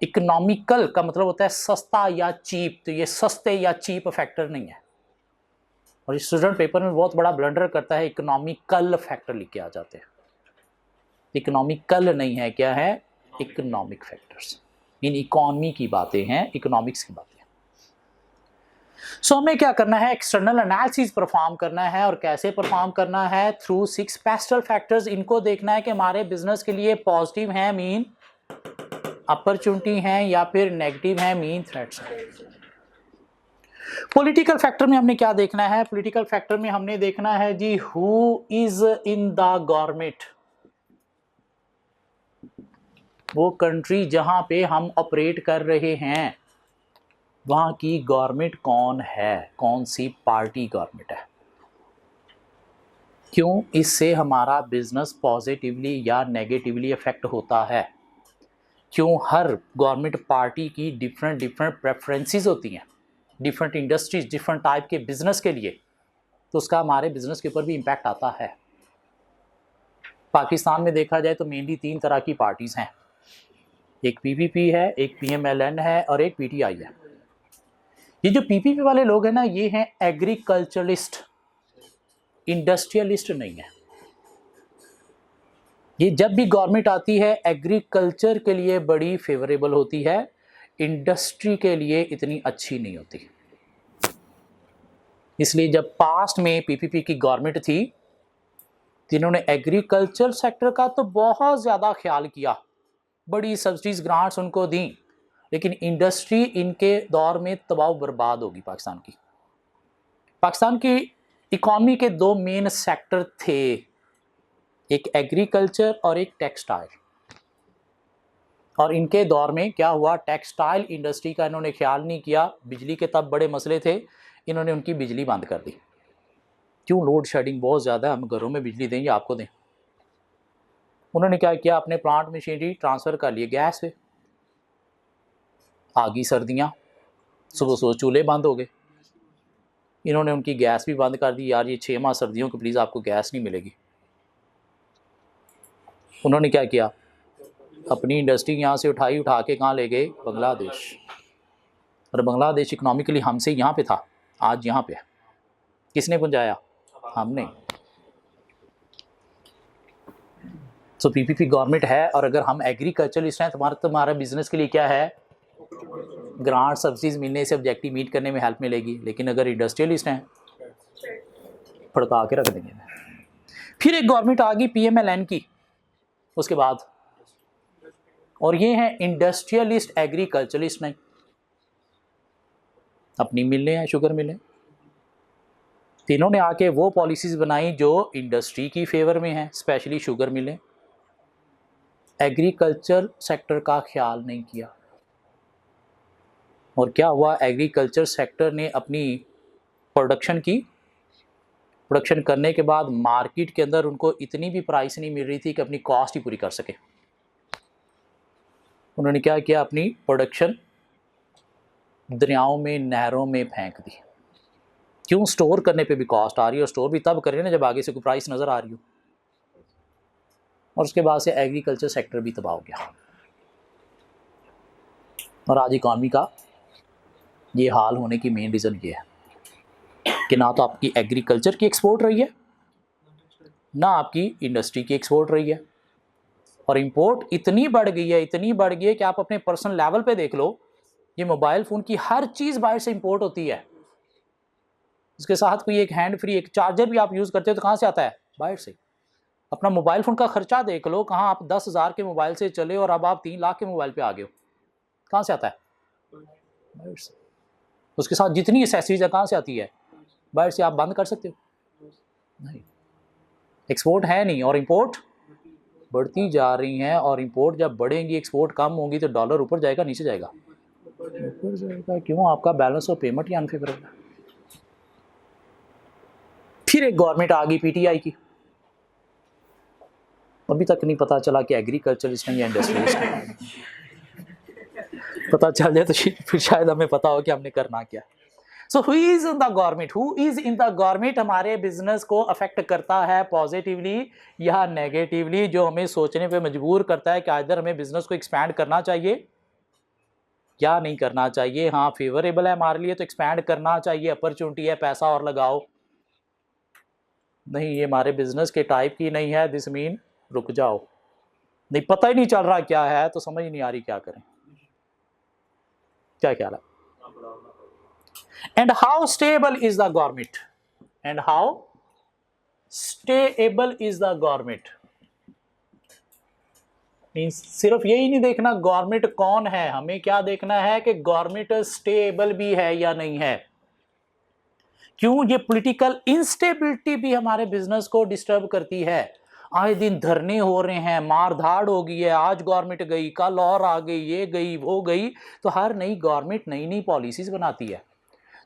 इकोनॉमिकल का मतलब होता है सस्ता या चीप, तो ये सस्ते या चीप फैक्टर नहीं है। और स्टूडेंट पेपर में बहुत बड़ा ब्लंडर करता है, इकोनॉमिकल फैक्टर लिख के आ जाते हैं। इकोनॉमिकल नहीं है, क्या है, इकोनॉमिक फैक्टर्स। इन इकोनॉमी की बातें हैं, इकोनॉमिक्स की बातें। सो हमें क्या करना है, एक्सटर्नल एनालिसिस परफॉर्म करना है, और कैसे परफॉर्म करना है, थ्रू 6 पेस्टल फैक्टर्स। इनको देखना है कि हमारे बिजनेस के लिए पॉजिटिव है, मीन अपॉर्चुनिटी है, या फिर नेगेटिव है, मीन थ्रेट्स है। पॉलिटिकल फैक्टर में हमने क्या देखना है, पॉलिटिकल फैक्टर में हमने देखना है जी who is in the government. वो कंट्री जहां पे हम ऑपरेट कर रहे हैं वहां की गवर्नमेंट कौन है, कौन सी पार्टी गवर्नमेंट है। क्यों, इससे हमारा बिजनेस पॉजिटिवली या नेगेटिवली अफेक्ट होता है। क्यों, हर गवर्नमेंट पार्टी की डिफरेंट डिफरेंट प्रेफरेंसेस होती हैं, डिफरेंट इंडस्ट्रीज, डिफरेंट टाइप के बिजनेस के लिए, तो उसका हमारे बिजनेस के ऊपर भी इम्पैक्ट आता है। पाकिस्तान में देखा जाए तो मेनली 3 तरह की पार्टीज हैं, एक पीपीपी है, एक पीएमएलएन है, और एक पीटीआई है। ये जो पीपीपी वाले लोग हैं ना, ये हैं एग्रीकल्चरलिस्ट, इंडस्ट्रियलिस्ट नहीं है। ये जब भी गवर्नमेंट आती है एग्रीकल्चर के लिए बड़ी फेवरेबल होती है, इंडस्ट्री के लिए इतनी अच्छी नहीं होती। इसलिए जब पास्ट में पीपीपी की गवर्नमेंट थी, जिन्होंने एग्रीकल्चर सेक्टर का तो बहुत ज़्यादा ख्याल किया, बड़ी सब्सिडीज ग्रांट्स उनको दी, लेकिन इंडस्ट्री इनके दौर में तबाह बर्बाद होगी। पाकिस्तान की इकॉनमी के 2 मेन सेक्टर थे, एक एग्रीकल्चर और एक टेक्सटाइल। और इनके दौर में क्या हुआ, टेक्सटाइल इंडस्ट्री का इन्होंने ख्याल नहीं किया, बिजली के तब बड़े मसले थे, इन्होंने उनकी बिजली बंद कर दी। क्यों, लोड शेडिंग बहुत ज़्यादा, हम घरों में बिजली दें या आपको दें। उन्होंने क्या किया, अपने प्लांट मशीनरी ट्रांसफ़र कर लिए गैस पे। आ गई सर्दियाँ, सुबह सुबह चूल्हे बंद हो गए, इन्होंने उनकी गैस भी बंद कर दी। यार ये 6 माह सर्दियों के, प्लीज़ आपको गैस नहीं मिलेगी। उन्होंने क्या किया, अपनी इंडस्ट्री यहाँ से उठा के कहाँ ले गए, बांग्लादेश। और बांग्लादेश इकोनॉमिकली हमसे यहाँ पे था, आज यहाँ पे है। किसने पहुँचाया, हमने। सो पीपीपी गवर्नमेंट है, और अगर हम एग्रीकल्चरलिस्ट हैं तुम्हारा बिजनेस के लिए क्या है, ग्रांट सब्सिडीज मिलने से ऑब्जेक्टिव मीट करने में हेल्प मिलेगी। लेकिन अगर इंडस्ट्रियलिस्ट हैं फड़का के रख देंगे। फिर एक गवर्नमेंट आ गई पीएमएलएन की उसके बाद, और ये हैं इंडस्ट्रियलिस्ट, एग्रीकल्चरलिस्ट नहीं। अपनी मिलें हैं, शुगर मिलें, तीनों ने आके वो पॉलिसीज़ बनाई जो इंडस्ट्री की फेवर में हैं, स्पेशली शुगर मिलें। एग्रीकल्चर सेक्टर का ख्याल नहीं किया, और क्या हुआ, एग्रीकल्चर सेक्टर ने अपनी प्रोडक्शन की, प्रोडक्शन करने के बाद मार्केट के अंदर उनको इतनी भी प्राइस नहीं मिल रही थी कि अपनी कॉस्ट ही पूरी कर सके। उन्होंने क्या किया, अपनी प्रोडक्शन दरियाओं में, नहरों में फेंक दी। क्यों, स्टोर करने पे भी कॉस्ट आ रही है, और स्टोर भी तब करें ना जब आगे से कोई प्राइस नज़र आ रही हो। और उसके बाद से एग्रीकल्चर सेक्टर भी तबाह हो गया, और आज इकॉनमी का ये हाल होने की मेन रीज़न ये है कि ना तो आपकी एग्रीकल्चर की एक्सपोर्ट रही है, ना आपकी इंडस्ट्री की एक्सपोर्ट रही है, और इंपोर्ट इतनी बढ़ गई है, इतनी बढ़ गई है कि आप अपने पर्सनल लेवल पे देख लो, ये मोबाइल फ़ोन की हर चीज़ बाहर से इंपोर्ट होती है। उसके साथ कोई एक हैंड फ्री, एक चार्जर भी आप यूज़ करते हो तो कहाँ से आता है, बाहर से। अपना मोबाइल फ़ोन का खर्चा देख लो, कहाँ आप 10,000 के मोबाइल से चले और अब आप 3 लाख के मोबाइल पे आ गए हो, कहाँ से आता है, बाहर से। उसके साथ जितनी एसेसरीज है कहाँ से आती है, बाहर से। आप बंद कर सकते हो, नहीं। एक्सपोर्ट है नहीं, और इंपोर्ट बढ़ती जा रही हैं, और इंपोर्ट जब बढ़ेंगी, एक्सपोर्ट कम होंगी, तो डॉलर ऊपर जाएगा नीचे जाएगा, ऊपर जाएगा। क्यों, आपका balance of payment he unfavourable है। फिर एक गवर्नमेंट आ गई पीटीआई की, अभी तक नहीं पता चला कि एग्रीकल्चरिस्ट हैं या इंडस्ट्रियलिस्ट हैं। पता चल जाए तो फिर शायद हमें पता हो कि हमने करना क्या। So who is in the government, who is in the government हमारे बिजनेस को अफेक्ट करता है पॉजिटिवली या नेगेटिवली, जो हमें सोचने पे मजबूर करता है कि इधर हमें बिजनेस को एक्सपैंड करना चाहिए या नहीं करना चाहिए। हाँ, फेवरेबल है हमारे लिए तो एक्सपैंड करना चाहिए, अपॉर्चुनिटी है, पैसा और लगाओ। नहीं, ये हमारे बिजनेस के टाइप की नहीं है, दिस मीन रुक जाओ। नहीं, पता ही नहीं चल रहा क्या है, तो समझ ही नहीं आ रही क्या करें। क्या ख्याल है? And how stable is the government, and how stable is the government. Means सिर्फ यही नहीं देखना गवर्नमेंट कौन है, हमें क्या देखना है कि गवर्नमेंट स्टेबल भी है या नहीं है। क्यों, ये पॉलिटिकल इंस्टेबिलिटी भी हमारे बिजनेस को डिस्टर्ब करती है। आए दिन धरने हो रहे हैं, मार धाड़ हो गई है, आज गवर्नमेंट गई, कल और आ गई, ये गई वो गई। तो हर नई गवर्नमेंट नई नई पॉलिसीज बनाती है,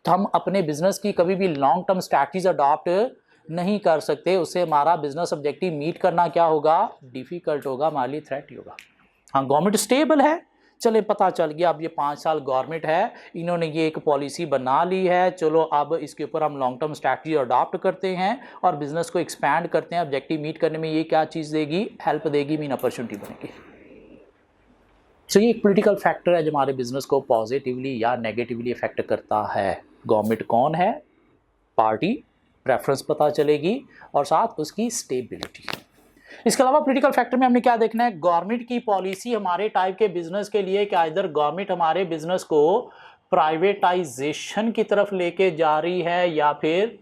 तो हम अपने बिजनेस की कभी भी लॉन्ग टर्म स्ट्रैटेजीज अडॉप्ट नहीं कर सकते। उससे हमारा बिजनेस ऑब्जेक्टिव मीट करना क्या होगा, डिफिकल्ट होगा, हमारे लिए थ्रेट ही होगा। हाँ, गवर्नमेंट स्टेबल है, चले पता चल गया अब ये 5 साल गवर्नमेंट है, इन्होंने ये एक पॉलिसी बना ली है, चलो अब इसके ऊपर हम लॉन्ग टर्म स्ट्रैटेजी अडॉप्ट करते हैं और बिजनेस को एक्सपैंड करते हैं। ऑब्जेक्टिव मीट करने में ये क्या चीज़ देगी, हेल्प देगी, मीन अपॉर्चुनिटी बनेगी। सो ये एक पॉलिटिकल फैक्टर है जो हमारे बिजनेस को पॉजिटिवली या नेगेटिवली इफेक्ट करता है। गवर्नमेंट कौन है, पार्टी, प्रेफरेंस पता चलेगी, और साथ उसकी स्टेबिलिटी। इसके अलावा पॉलिटिकल फैक्टर में हमने क्या देखना है, गवर्नमेंट की पॉलिसी हमारे टाइप के बिजनेस के लिए क्या, इधर गवर्नमेंट हमारे बिजनेस को प्राइवेटाइजेशन की तरफ लेके जा रही है या फिर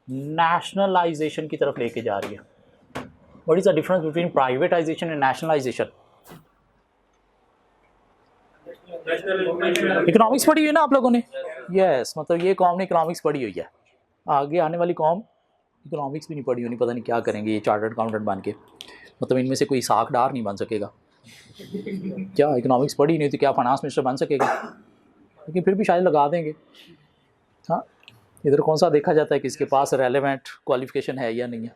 नेशनलाइजेशन की तरफ लेके जा रही है। What is the difference between privatisation and nationalisation? Economics पढ़ी हुई है ना आप लोगों ने? यस, मतलब ये कौम ने इकोनॉमिक्स पढ़ी हुई है, आगे आने वाली कौम इकोनॉमिक्स भी नहीं पढ़ी होनी, पता नहीं क्या करेंगे ये चार्टर्ड अकाउंटेंट बन के। मतलब इनमें से कोई साखदार नहीं बन सकेगा। क्या इकोनॉमिक्स पढ़ी नहीं तो क्या फाइनेंस मिनिस्टर बन सकेगा, लेकिन फिर भी शायद लगा देंगे। हाँ, इधर कौन सा देखा जाता है कि इसके पास रेलेवेंट क्वालिफिकेशन है या नहीं है।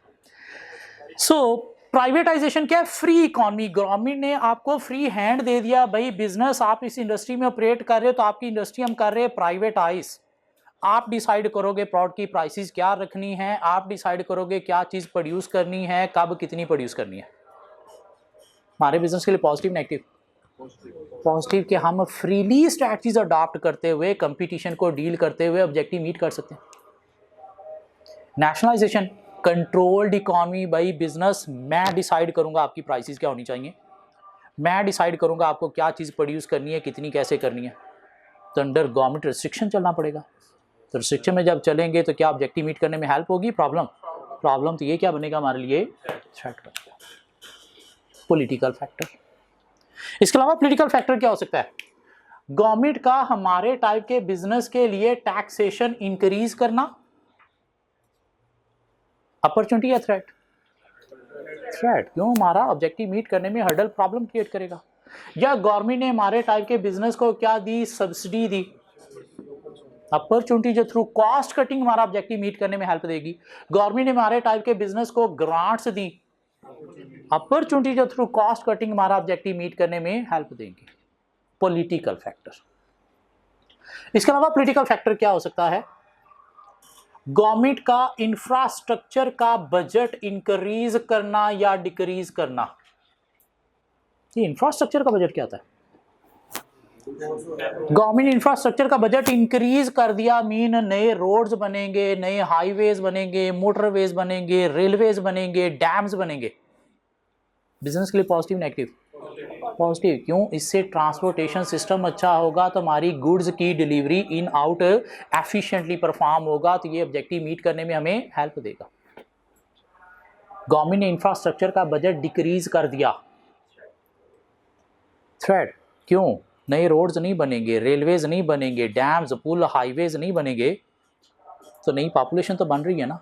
सो प्राइवेटाइजेशन क्या है? Free economy. गवर्नमेंट ने आपको फ्री हैंड दे दिया, भाई बिजनेस आप इस इंडस्ट्री में ऑपरेट कर रहे हो तो आपकी इंडस्ट्री हम कर रहे हैं प्राइवेटाइज। आप डिसाइड करोगे प्रोडक्ट की प्राइसेस क्या रखनी है, आप डिसाइड करोगे क्या चीज प्रोड्यूस करनी है, कब कितनी प्रोड्यूस करनी है। हमारे बिजनेस के लिए पॉजिटिव नेगेटिव? पॉजिटिव कि हम फ्रीली स्ट्रैटेजीज अडॉप्ट करते हुए, कंपटीशन को डील करते हुए ऑब्जेक्टिव मीट कर सकते हैं। Nationalisation, controlled economy. भाई बिजनेस मैं डिसाइड करूंगा आपकी प्राइसेस क्या होनी चाहिए, मैं डिसाइड करूंगा आपको क्या चीज़ प्रोड्यूस करनी है, कितनी कैसे करनी है। तो अंडर गवर्नमेंट रिस्ट्रिक्शन चलना पड़ेगा। तो रिस्ट्रिक्शन में जब चलेंगे तो क्या ऑब्जेक्टिव मीट करने में हेल्प होगी? प्रॉब्लम तो ये क्या बनेगा हमारे लिए? थ्रेट बनेगा। Political factor. इसके अलावा पॉलिटिकल फैक्टर क्या हो सकता है? गवर्नमेंट का हमारे टाइप के बिजनेस के लिए टैक्सेशन इंक्रीज करना, अपॉर्चुनिटी या थ्रेट? थ्रेट। क्यों? हमारा ऑब्जेक्टिव मीट करने में हर्डल, प्रॉब्लम क्रिएट करेगा। या गवर्नमेंट ने हमारे टाइप के बिजनेस को क्या दी? सब्सिडी दी। अपॉर्चुनिटी जो थ्रू कॉस्ट कटिंग हमारा ऑब्जेक्टिव मीट करने में हेल्प देगी। गवर्नमेंट ने हमारे टाइप के बिजनेस को ग्रांट्स दी। अपॉर्चुनिटी जो थ्रू कॉस्ट कटिंग हमारा ऑब्जेक्टिव मीट करने में हेल्प देंगे। Political factor. इसके अलावा पॉलिटिकल फैक्टर क्या हो सकता है? गवर्नमेंट का इंफ्रास्ट्रक्चर का बजट इंक्रीज करना या डिक्रीज करना। ये इंफ्रास्ट्रक्चर का बजट क्या आता है? गवर्नमेंट इंफ्रास्ट्रक्चर का बजट इंक्रीज कर दिया, मीन नए रोड्स बनेंगे, नए हाईवेज बनेंगे, मोटरवेज बनेंगे, रेलवेज बनेंगे, डैम्स बनेंगे। बिजनेस के लिए पॉजिटिव नेगेटिव? पॉजिटिव। क्यों? इससे ट्रांसपोर्टेशन सिस्टम अच्छा होगा तो हमारी गुड्स की delivery in out efficiently perform होगा, तो ये ऑब्जेक्टिव मीट करने में हमें हेल्प देगा। गवर्नमेंट ने इंफ्रास्ट्रक्चर का बजट डिक्रीज कर दिया, थ्रेट। क्यों? नए रोड्स नहीं बनेंगे, रेलवेज नहीं बनेंगे, डैम्स, पुल, हाईवेज नहीं बनेंगे, तो नई पॉपुलेशन तो बन रही है ना।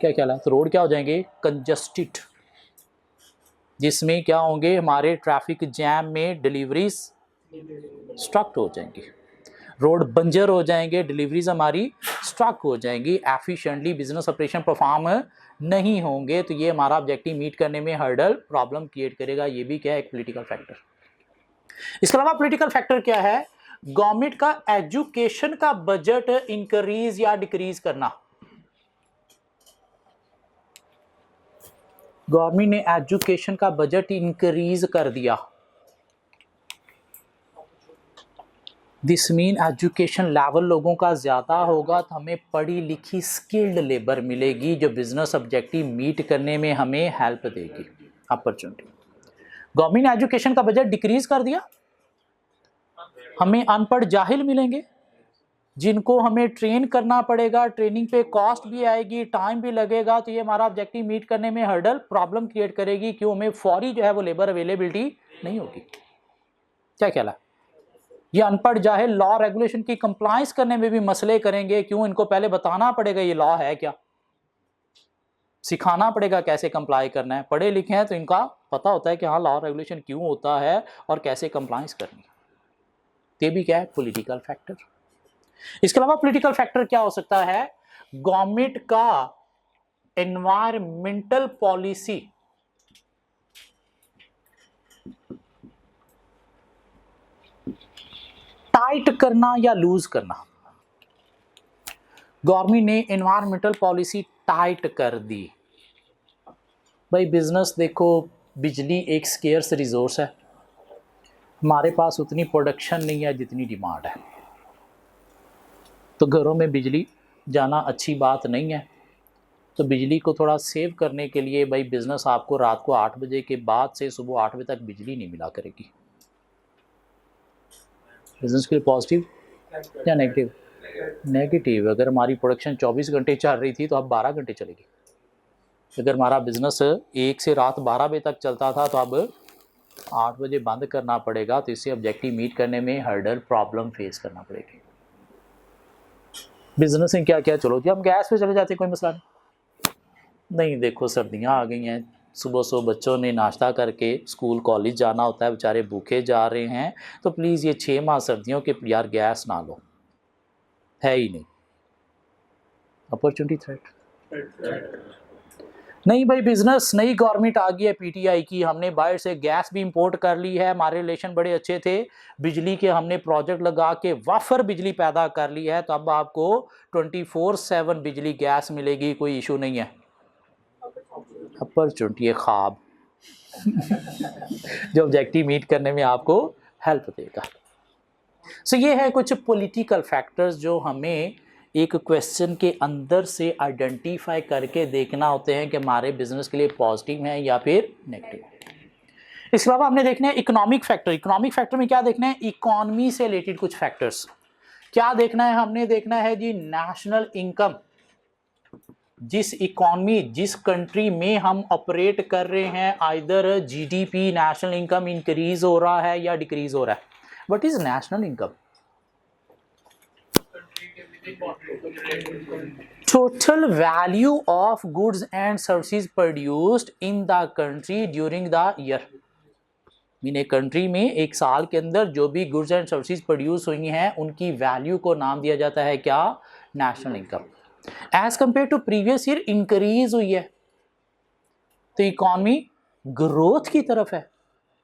क्या ख्याल है? तो रोड क्या हो जाएंगे? कंजस्टेड, जिसमें क्या होंगे? हमारे ट्रैफिक जैम में डिलीवरीज स्ट्रक हो जाएंगी, रोड बंजर हो जाएंगे, डिलीवरीज हमारी स्ट्रक हो जाएंगी, एफिशिएंटली बिजनेस ऑपरेशन परफॉर्म नहीं होंगे। तो ये हमारा ऑब्जेक्टिव मीट करने में हर्डल, प्रॉब्लम क्रिएट करेगा। ये भी क्या है? एक पॉलिटिकल फैक्टर। इसके अलावा पॉलिटिकल फैक्टर क्या है? गवर्नमेंट का एजुकेशन का बजट इंक्रीज या डिक्रीज करना। गवर्नमेंट ने एजुकेशन का बजट इंक्रीज कर दिया, दिस मीन एजुकेशन लेवल लोगों का ज़्यादा होगा तो हमें पढ़ी लिखी स्किल्ड लेबर मिलेगी जो बिजनेस ऑब्जेक्टिव मीट करने में हमें हेल्प देगी। अपॉर्चुनिटी। गवर्नमेंट ने एजुकेशन का बजट डिक्रीज कर दिया, हमें अनपढ़ जाहिल मिलेंगे जिनको हमें ट्रेन करना पड़ेगा, ट्रेनिंग पे कॉस्ट भी आएगी, टाइम भी लगेगा, तो ये हमारा ऑब्जेक्टिव मीट करने में हर्डल, प्रॉब्लम क्रिएट करेगी। क्यों? हमें फौरी जो है वो लेबर अवेलेबिलिटी नहीं होगी। क्या ख्याल है? ये अनपढ़ जाहिल लॉ रेगुलेशन की कंप्लायंस करने में भी मसले करेंगे। क्यों? इनको पहले बताना पड़ेगा ये लॉ है क्या, सिखाना पड़ेगा कैसे कंप्लाई करना है। पढ़े लिखे हैं तो इनका पता होता है कि हाँ लॉ रेगुलेशन क्यों होता है और कैसे कंप्लायंस करनी है। ये भी क्या है? Political factor. इसके अलावा पॉलिटिकल फैक्टर क्या हो सकता है? गवर्नमेंट का एनवायरमेंटल पॉलिसी टाइट करना या लूज करना। गवर्नमेंट ने एनवायरमेंटल पॉलिसी टाइट कर दी। भाई बिजनेस देखो, बिजली एक स्केर्स रिसोर्स है, हमारे पास उतनी प्रोडक्शन नहीं है जितनी डिमांड है, तो घरों में बिजली जाना अच्छी बात नहीं है। तो बिजली को थोड़ा सेव करने के लिए भाई बिजनेस आपको रात को 8 बजे के बाद से सुबह 8 बजे तक बिजली नहीं मिला करेगी। बिजनेस के लिए पॉजिटिव या नेगेटिव? नेगेटिव। अगर हमारी प्रोडक्शन 24 घंटे चल रही थी तो अब 12 घंटे चलेगी। अगर हमारा बिजनेस 1 से रात 12 बजे तक चलता था तो अब 8 बजे बंद करना पड़ेगा। तो इससे ऑब्जेक्टिव मीट करने में हर्डल, प्रॉब्लम फेस करना पड़ेगी। बिजनेस में क्या क्या, चलो जी हम गैस पे चले जाते, कोई मसला नहीं। देखो सर्दियाँ आ गई हैं, सुबह सुबह बच्चों ने नाश्ता करके स्कूल कॉलेज जाना होता है, बेचारे भूखे जा रहे हैं। तो प्लीज़ ये 6 माह सर्दियों के यार गैस ना लो, है ही नहीं। अपॉर्चुनिटी थ्रेट नहीं भाई, बिजनेस नई गवर्नमेंट आ गई है पीटीआई की, हमने बाहर से गैस भी इंपोर्ट कर ली है, हमारे रिलेशन बड़े अच्छे थे, बिजली के हमने प्रोजेक्ट लगा के वाफर बिजली पैदा कर ली है, तो अब आपको 24/7 बिजली गैस मिलेगी, कोई इशू नहीं है। अपॉर्चुनिटी है ख्वाब जो ऑब्जेक्टिव मीट करने में आपको हेल्प देगा। सो ये है कुछ पॉलिटिकल फैक्टर्स जो हमें एक क्वेश्चन के अंदर से आइडेंटिफाई करके देखना होते हैं कि हमारे बिजनेस के लिए पॉजिटिव है या फिर नेगेटिव। इसके अलावा हमने देखना है इकोनॉमिक फैक्टर। इकोनॉमिक फैक्टर में क्या देखना है, इकोनॉमी से रिलेटेड कुछ फैक्टर्स। क्या देखना है, हमने देखना है जी नेशनल इनकम। जिस इकोनॉमी जिस कंट्री में हम ऑपरेट कर रहे हैं, either GDP national income increase हो रहा है या डिक्रीज हो रहा है। What is national income? Total value of goods and services produced in the country during the year। Mean एक कंट्री में एक साल के अंदर जो भी गुड्स एंड सर्विसेज प्रोड्यूस हुई हैं उनकी वैल्यू को नाम दिया जाता है क्या, national income. As compare to previous year increase हुई है, तो इकॉनमी ग्रोथ की तरफ है।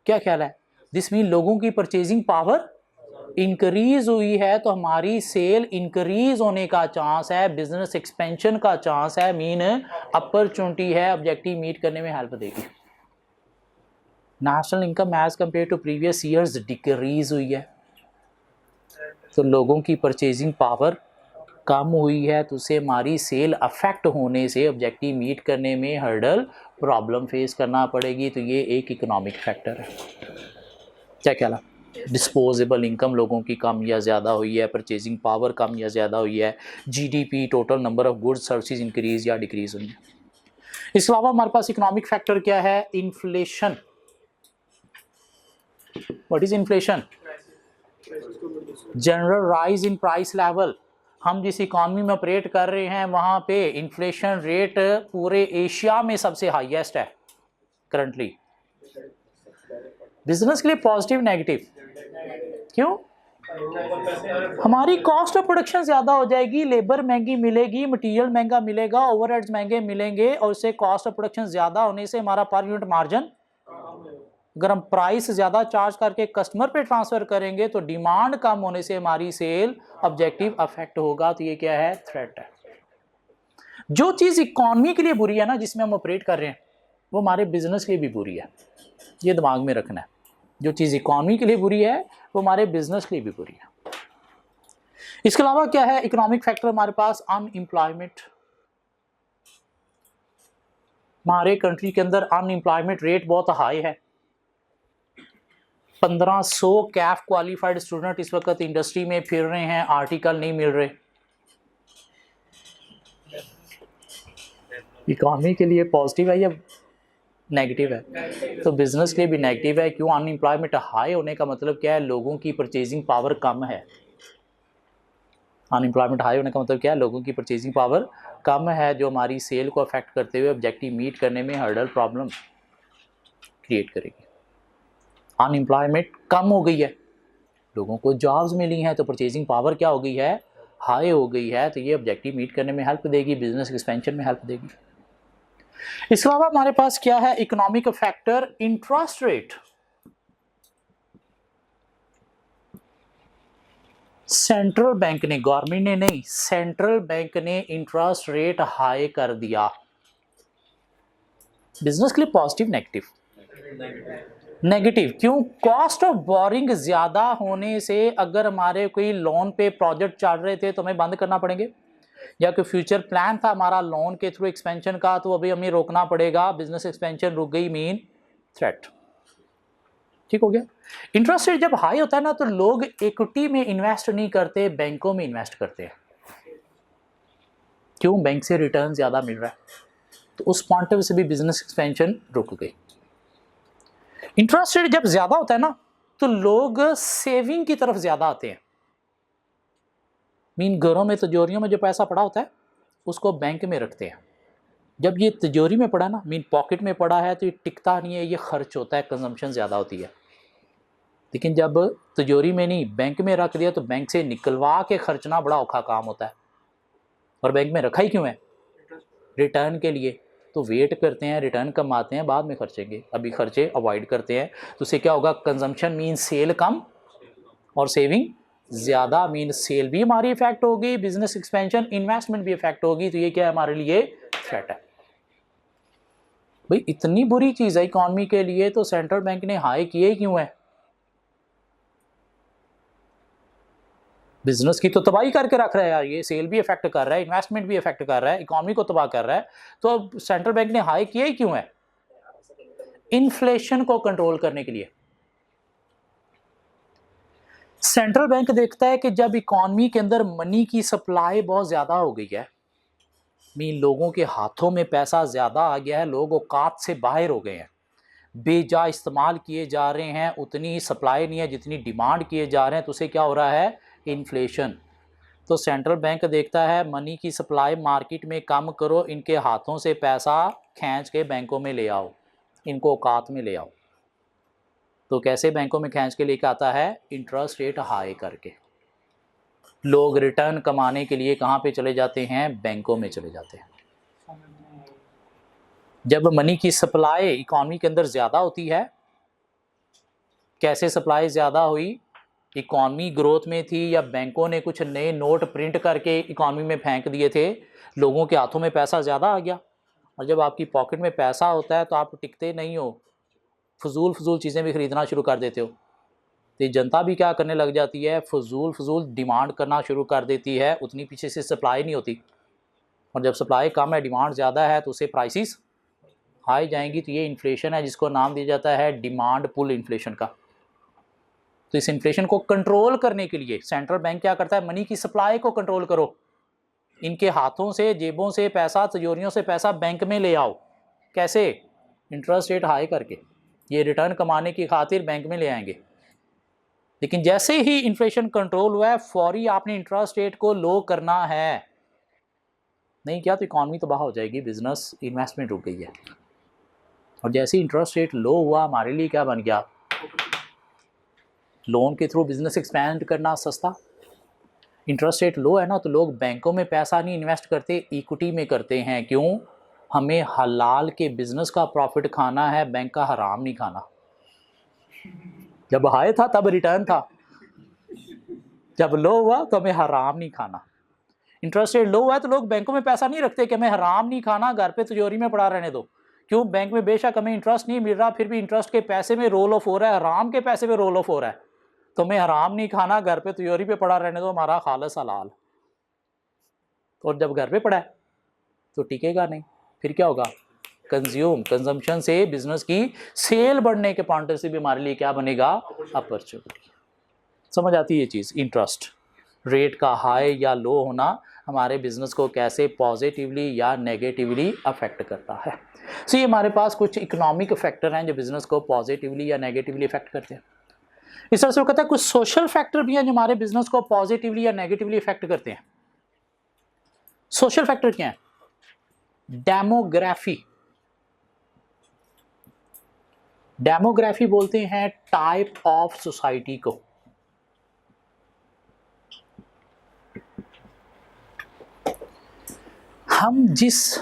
क्या ख्याल है, दिस मीन लोगों की परचेजिंग पावर इंक्रीज हुई है, तो हमारी सेल इंक्रीज होने का चांस है, बिजनेस एक्सपेंशन का चांस है, मीन अपॉर्चुनिटी है, ऑब्जेक्टिव मीट करने में हेल्प देगी। National income as compare to previous years decrease हुई है, तो लोगों की परचेजिंग पावर कम हुई है, तो उससे हमारी सेल अफेक्ट होने से ऑब्जेक्टिव मीट करने में हर्डल प्रॉब्लम फेस करना पड़ेगी। तो ये एक इकोनॉमिक फैक्टर है। क्या ख्याल है, डिस्पोजेबल इनकम लोगों की कम या ज़्यादा हुई है, परचेजिंग पावर कम या ज़्यादा हुई है, GDP total number of goods services increase या डिक्रीज हुई है। इसके अलावा हमारे पास इकोनॉमिक फैक्टर क्या है, inflation. What is inflation? General rise in price level. हम जिस इकॉनमी में ऑपरेट कर रहे हैं वहाँ पे इन्फ्लेशन रेट पूरे एशिया में सबसे हाईएस्ट है करंटली। बिजनेस के लिए पॉजिटिव नेगेटिव? क्यों? हमारी कॉस्ट ऑफ प्रोडक्शन ज़्यादा हो जाएगी, लेबर महंगी मिलेगी, मटेरियल महंगा मिलेगा, ओवरहेड्स महंगे मिलेंगे, और उससे कॉस्ट ऑफ प्रोडक्शन ज़्यादा होने से हमारा पर यूनिट मार्जिन, अगर हम प्राइस ज़्यादा चार्ज करके कस्टमर पे ट्रांसफ़र करेंगे तो डिमांड कम होने से हमारी सेल ऑब्जेक्टिव अफेक्ट होगा। तो ये क्या है, थ्रेट है। जो चीज़ इकॉनमी के लिए बुरी है ना, जिसमें हम ऑपरेट कर रहे हैं, वो हमारे बिजनेस के लिए भी बुरी है। ये दिमाग में रखना है, जो चीज़ इकॉनमी के लिए बुरी है वो हमारे बिजनेस के लिए भी बुरी है। इसके अलावा क्या है इकोनॉमिक फैक्टर हमारे पास, अनएम्प्लॉयमेंट। हमारे कंट्री के अंदर अनएम्प्लॉयमेंट रेट बहुत हाई है। 1500 कैफ क्वालिफाइड स्टूडेंट इस वक्त इंडस्ट्री में फिर रहे हैं, आर्टिकल नहीं मिल रहे। इकोनॉमी के लिए पॉजिटिव है या नेगेटिव है? तो बिजनेस के लिए भी नेगेटिव है। क्यों? अनएम्प्लॉयमेंट हाई होने का मतलब क्या है, लोगों की परचेजिंग पावर कम है। अनएम्प्लॉयमेंट हाई होने का मतलब क्या है, लोगों की परचेजिंग पावर कम है, जो हमारी सेल को अफेक्ट करते हुए ऑब्जेक्टिव मीट करने में हर्डल प्रॉब्लम क्रिएट करेगी। अनएम्प्लॉयमेंट कम हो गई है, लोगों को जॉब्स मिली हैं, तो परचेजिंग पावर क्या हो गई है, हाई हो गई है, तो ये ऑब्जेक्टिव मीट करने में हेल्प देगी, बिजनेस एक्सपेंशन में हेल्प देगी। इसके अलावा हमारे पास क्या है economic factor, interest rate. Central bank ने, गवर्नमेंट ने नहीं, सेंट्रल बैंक ने इंटरेस्ट रेट हाई कर दिया। बिजनेस के लिए पॉजिटिव नेगेटिव? नेगेटिव। क्यों? कॉस्ट ऑफ बोरिंग ज्यादा होने से अगर हमारे कोई लोन पे प्रोजेक्ट चल रहे थे तो हमें बंद करना पड़ेंगे, या कोई फ्यूचर प्लान था हमारा लोन के थ्रू एक्सपेंशन का, तो अभी हमें रोकना पड़ेगा, बिजनेस एक्सपेंशन रुक गई, मीन थ्रेट। ठीक हो गया। इंटरेस्ट रेट जब हाई होता है ना, तो लोग इक्विटी में इन्वेस्ट नहीं करते, बैंकों में इन्वेस्ट करते हैं। क्यों? बैंक से रिटर्न ज्यादा मिल रहा है, तो उस पॉइंट से भी बिजनेस एक्सपेंशन रुक गई। इंटरेस्ट रेट जब ज्यादा होता है ना, तो लोग सेविंग की तरफ ज्यादा आते हैं। मीन घरों में, तिजोरियों में जो पैसा पड़ा होता है उसको बैंक में रखते हैं। जब ये तिजोरी में पड़ा ना, मीन पॉकेट में पड़ा है, तो ये टिकता नहीं है, ये खर्च होता है, कंजम्पशन ज़्यादा होती है। लेकिन जब तिजोरी में नहीं, बैंक में रख दिया, तो बैंक से निकलवा के खर्चना बड़ा औखा काम होता है। और बैंक में रखा ही क्यों है? रिटर्न के लिए। तो वेट करते हैं, रिटर्न कमाते हैं, बाद में खर्चेंगे, अभी खर्चे अवॉइड करते हैं। तो उससे क्या होगा? कंजम्पशन मीन सेल कम और सेविंग ज़्यादा, मीन सेल भी हमारी इफेक्ट होगी, बिजनेस एक्सपेंशन, इन्वेस्टमेंट भी इफेक्ट होगी। तो ये क्या है? हमारे लिए थ्रेट है। भाई इतनी बुरी चीज़ है इकॉनमी के लिए, तो सेंट्रल बैंक ने हाई किए क्यों है? बिजनेस की तो तबाही करके रख रहा है यार, ये सेल भी इफेक्ट कर रहा है, इन्वेस्टमेंट भी इफेक्ट कर रहा है, इकॉनमी को तबाह कर रहा है। तो अब सेंट्रल बैंक ने हाई किए क्यों है? इन्फ्लेशन को कंट्रोल करने के लिए। सेंट्रल बैंक देखता है कि जब इकॉनमी के अंदर मनी की सप्लाई बहुत ज़्यादा हो गई है, मीन लोगों के हाथों में पैसा ज़्यादा आ गया है, लोग औकात से बाहर हो गए हैं, बेजा इस्तेमाल किए जा रहे हैं, उतनी ही सप्लाई नहीं है जितनी डिमांड किए जा रहे हैं, तो उसे क्या हो रहा है? इन्फ्लेशन। तो सेंट्रल बैंक देखता है मनी की सप्लाई मार्केट में कम करो, इनके हाथों से पैसा खींच के बैंकों में ले आओ, इनको औकात में ले आओ। तो कैसे बैंकों में खींच के लेके आता है? इंटरेस्ट रेट हाई करके। लोग रिटर्न कमाने के लिए कहाँ पे चले जाते हैं? बैंकों में चले जाते हैं। जब मनी की सप्लाई इकॉनमी के अंदर ज़्यादा होती है, कैसे सप्लाई ज़्यादा हुई? इकॉनमी ग्रोथ में थी, या बैंकों ने कुछ नए नोट प्रिंट करके इकॉनमी में फेंक दिए थे, लोगों के हाथों में पैसा ज़्यादा आ गया। और जब आपकी पॉकेट में पैसा होता है तो आप टिकते नहीं हो, फजूल चीज़ें भी ख़रीदना शुरू कर देते हो। तो ये जनता भी क्या करने लग जाती है? फजूल डिमांड करना शुरू कर देती है, उतनी पीछे से सप्लाई नहीं होती। और जब सप्लाई कम है, डिमांड ज़्यादा है, तो उसे प्राइसेस हाई जाएंगी। तो ये इन्फ्लेशन है, जिसको नाम दिया जाता है डिमांड पुल इन्फ्लेशन का। तो इस इन्फ्लेशन को कंट्रोल करने के लिए सेंट्रल बैंक क्या करता है? मनी की सप्लाई को कंट्रोल करो, इनके हाथों से, जेबों से पैसा, तिजोरियों से पैसा बैंक में ले आओ। कैसे? इंटरेस्ट रेट हाई करके। ये रिटर्न कमाने की खातिर बैंक में ले आएंगे। लेकिन जैसे ही इन्फ्लेशन कंट्रोल हुआ है, फौरी आपने इंटरेस्ट रेट को लो करना है, नहीं किया तो इकॉनमी तबाह हो जाएगी, बिजनेस इन्वेस्टमेंट रुक गई है। और जैसे ही इंटरेस्ट रेट लो हुआ, हमारे लिए क्या बन गया? लोन के थ्रू बिजनेस एक्सपैंड करना सस्ता। इंटरेस्ट रेट लो है ना, तो लोग बैंकों में पैसा नहीं इन्वेस्ट करते, इक्विटी में करते हैं। क्यों? हमें हलाल के बिजनेस का प्रॉफिट खाना है, बैंक का हराम नहीं खाना। जब हाई था तब रिटर्न था, जब लो हुआ तो हमें हराम नहीं खाना। इंटरेस्ट रेट लो हुआ है तो लोग बैंकों में पैसा नहीं रखते कि हमें हराम नहीं खाना, घर पे तिजोरी में पड़ा रहने दो। क्यों? बैंक में बेशक हमें इंटरेस्ट नहीं मिल रहा, फिर भी इंटरेस्ट के पैसे में रोल ऑफ हो रहा है, हराम के पैसे में रोल ऑफ हो रहा है। तो हमें हराम नहीं खाना, घर पे तिजोरी पे पड़ा रहने दो, हमारा खालिस हलाल। और जब घर पे पड़ा है तो टिकेगा नहीं, फिर क्या होगा? कंजम्पशन से बिजनेस की सेल बढ़ने के पॉइंट से भी हमारे लिए क्या बनेगा? अपॉर्चुनिटी। समझ आती है ये चीज़? इंटरेस्ट रेट का हाई या लो होना हमारे बिजनेस को कैसे पॉजिटिवली या नेगेटिवली अफेक्ट करता है। सो ये हमारे पास कुछ इकोनॉमिक फैक्टर हैं जो बिजनेस को पॉजिटिवली या नेगेटिवली अफेक्ट करते हैं। इस तरह से वो कहता है कुछ सोशल फैक्टर भी हैं जो हमारे बिजनेस को पॉजिटिवली या नेगेटिवली अफेक्ट करते हैं। सोशल फैक्टर क्या है? डेमोग्राफी। डेमोग्राफी बोलते हैं टाइप ऑफ सोसाइटी को। हम जिस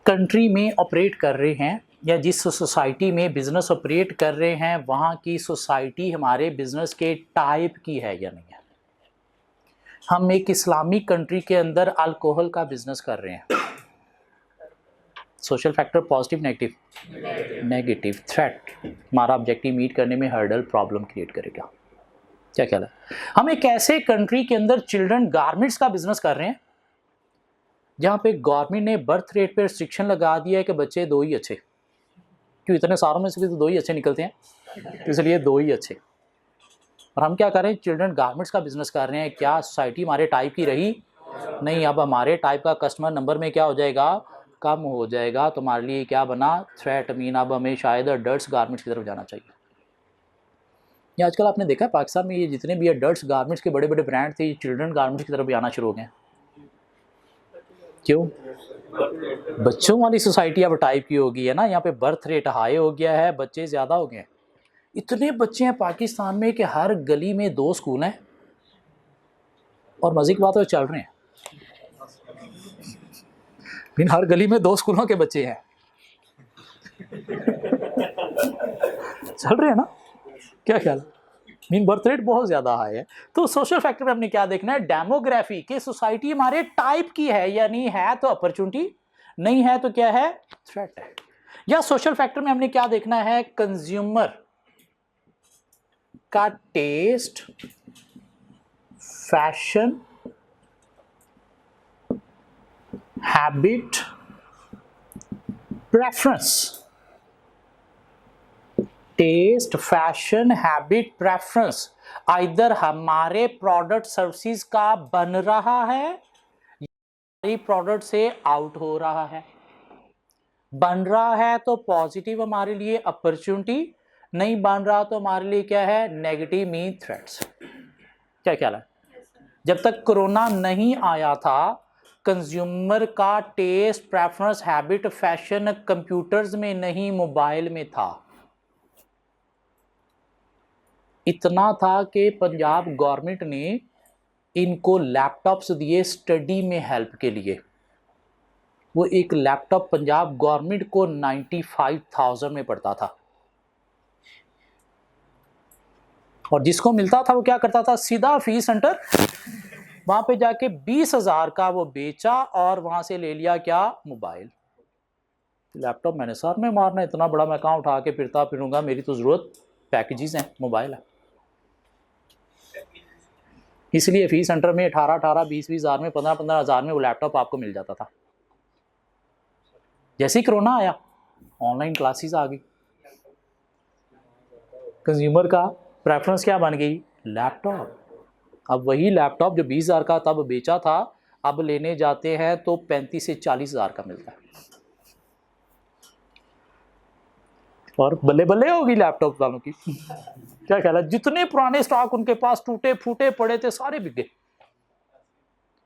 कंट्री में ऑपरेट कर रहे हैं या जिस सोसाइटी में बिजनेस ऑपरेट कर रहे हैं, वहाँ की सोसाइटी हमारे बिजनेस के टाइप की है या नहीं है। हम एक इस्लामिक कंट्री के अंदर अल्कोहल का बिजनेस कर रहे हैं, social factor positive negative? Negative. Threat, हमारा ऑब्जेक्टिव मीट करने में हर्डल, प्रॉब्लम क्रिएट करेगा। क्या ख्याल है? हम एक ऐसे कंट्री के अंदर चिल्ड्रन गारमेंट्स का बिजनेस कर रहे हैं जहाँ पे गवर्नमेंट ने बर्थ रेट पे रिस्ट्रिक्शन लगा दिया है कि बच्चे दो ही अच्छे। क्यों? इतने सारों में से भी तो दो ही अच्छे निकलते हैं, इसलिए दो ही अच्छे। और हम क्या कर रहे हैं? चिल्ड्रन गारमेंट्स का बिजनेस कर रहे हैं। क्या सोसाइटी हमारे टाइप की रही? नहीं। अब हमारे टाइप का कस्टमर नंबर में क्या हो जाएगा? कम हो जाएगा। तो हमारे लिए क्या बना? थ्रेट। मीन अब हमें शायद अडल्ट्स गारमेंट्स की तरफ जाना चाहिए। ये आजकल आपने देखा है पाकिस्तान में ये जितने भी अडल्ट्स गारमेंट्स के बड़े बड़े ब्रांड थे, चिल्ड्रन गारमेंट्स की तरफ भी आना शुरू हो गए। क्यों? बच्चों वाली सोसाइटी अब टाइप की होगी है ना, यहाँ पे बर्थ रेट हाई हो गया है, बच्चे ज़्यादा हो गए हैं। इतने बच्चे हैं पाकिस्तान में कि हर गली में 2 स्कूल हैं और मज़े की बात है चल रहे हैं। लेकिन हर गली में 2 स्कूलों के बच्चे हैं चल रहे हैं ना, क्या ख्याल है? मीन बर्थ रेट बहुत ज़्यादा हाई है। तो सोशल फैक्टर में हमने क्या देखना है? डेमोग्राफी कि सोसाइटी हमारे टाइप की है या नहीं है, तो अपॉर्चुनिटी, नहीं है तो क्या है? थ्रेट है। या सोशल फैक्टर में हमने क्या देखना है? कंज्यूमर का taste, fashion, habit, preference. Taste, fashion, habit, preference, either हमारे प्रोडक्ट सर्विसेज का बन रहा है या प्रोडक्ट से आउट हो रहा है। बन रहा है तो पॉजिटिव हमारे लिए अपॉर्चुनिटी, नहीं बन रहा तो हमारे लिए क्या है? Negative, mean threats. क्या ख्याल है? जब तक कोरोना नहीं आया था, कंज्यूमर का taste, preference, habit, fashion computers में नहीं, मोबाइल में था। इतना था कि पंजाब गवर्नमेंट ने इनको लैपटॉप्स दिए स्टडी में हेल्प के लिए। वो एक लैपटॉप पंजाब गवर्नमेंट को 95,000 में पड़ता था, और जिसको मिलता था वो क्या करता था? सीधा फीस सेंटर वहां पे जाके 20,000 का वो बेचा और वहां से ले लिया क्या? मोबाइल। लैपटॉप मैंने सर में मारना, इतना बड़ा मैं कहाँ उठा के फिरता फिरूंगा, मेरी तो जरूरत पैकेजेस हैं, मोबाइल है। इसलिए फीस सेंटर में 18,18, 20-20 हज़ार में, 15-15 हज़ार में वो लैपटॉप आपको मिल जाता था। जैसे ही कोरोना आया, ऑनलाइन क्लासेस आ गई, कंज्यूमर का प्रेफरेंस क्या बन गई? लैपटॉप। अब वही लैपटॉप जो 20,000 का तब बेचा था, अब लेने जाते हैं तो 35 से 40 हज़ार का मिलता है, और बल्ले बल्ले होगी लैपटॉप वालों की क्या ख्याल है? जितने पुराने स्टॉक उनके पास टूटे फूटे पड़े थे, सारे बिक गए।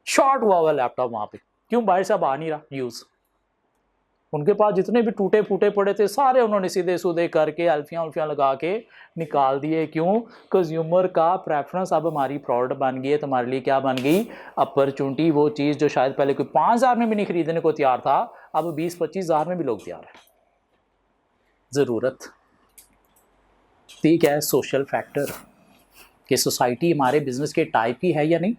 शॉर्ट हुआ लैपटॉप वहां पे, क्यों? बाहर से अब आ नहीं रहा यूज। उनके पास जितने भी टूटे फूटे पड़े थे, सारे उन्होंने सीधे सूधे करके अल्फियां उल्फियां लगा के निकाल दिए। क्यों? कंज्यूमर का प्रेफरेंस अब हमारी प्रोडक्ट बन गई है, तो हमारे लिए क्या बन गई? अपॉर्चुनिटी। वो चीज़ जो शायद पहले कोई 5,000 में भी नहीं खरीदने को तैयार था, अब 20-25 हज़ार में भी लोग तैयार है। ज़रूरत। ठीक है, सोशल फैक्टर कि सोसाइटी हमारे बिजनेस के टाइप की है या नहीं,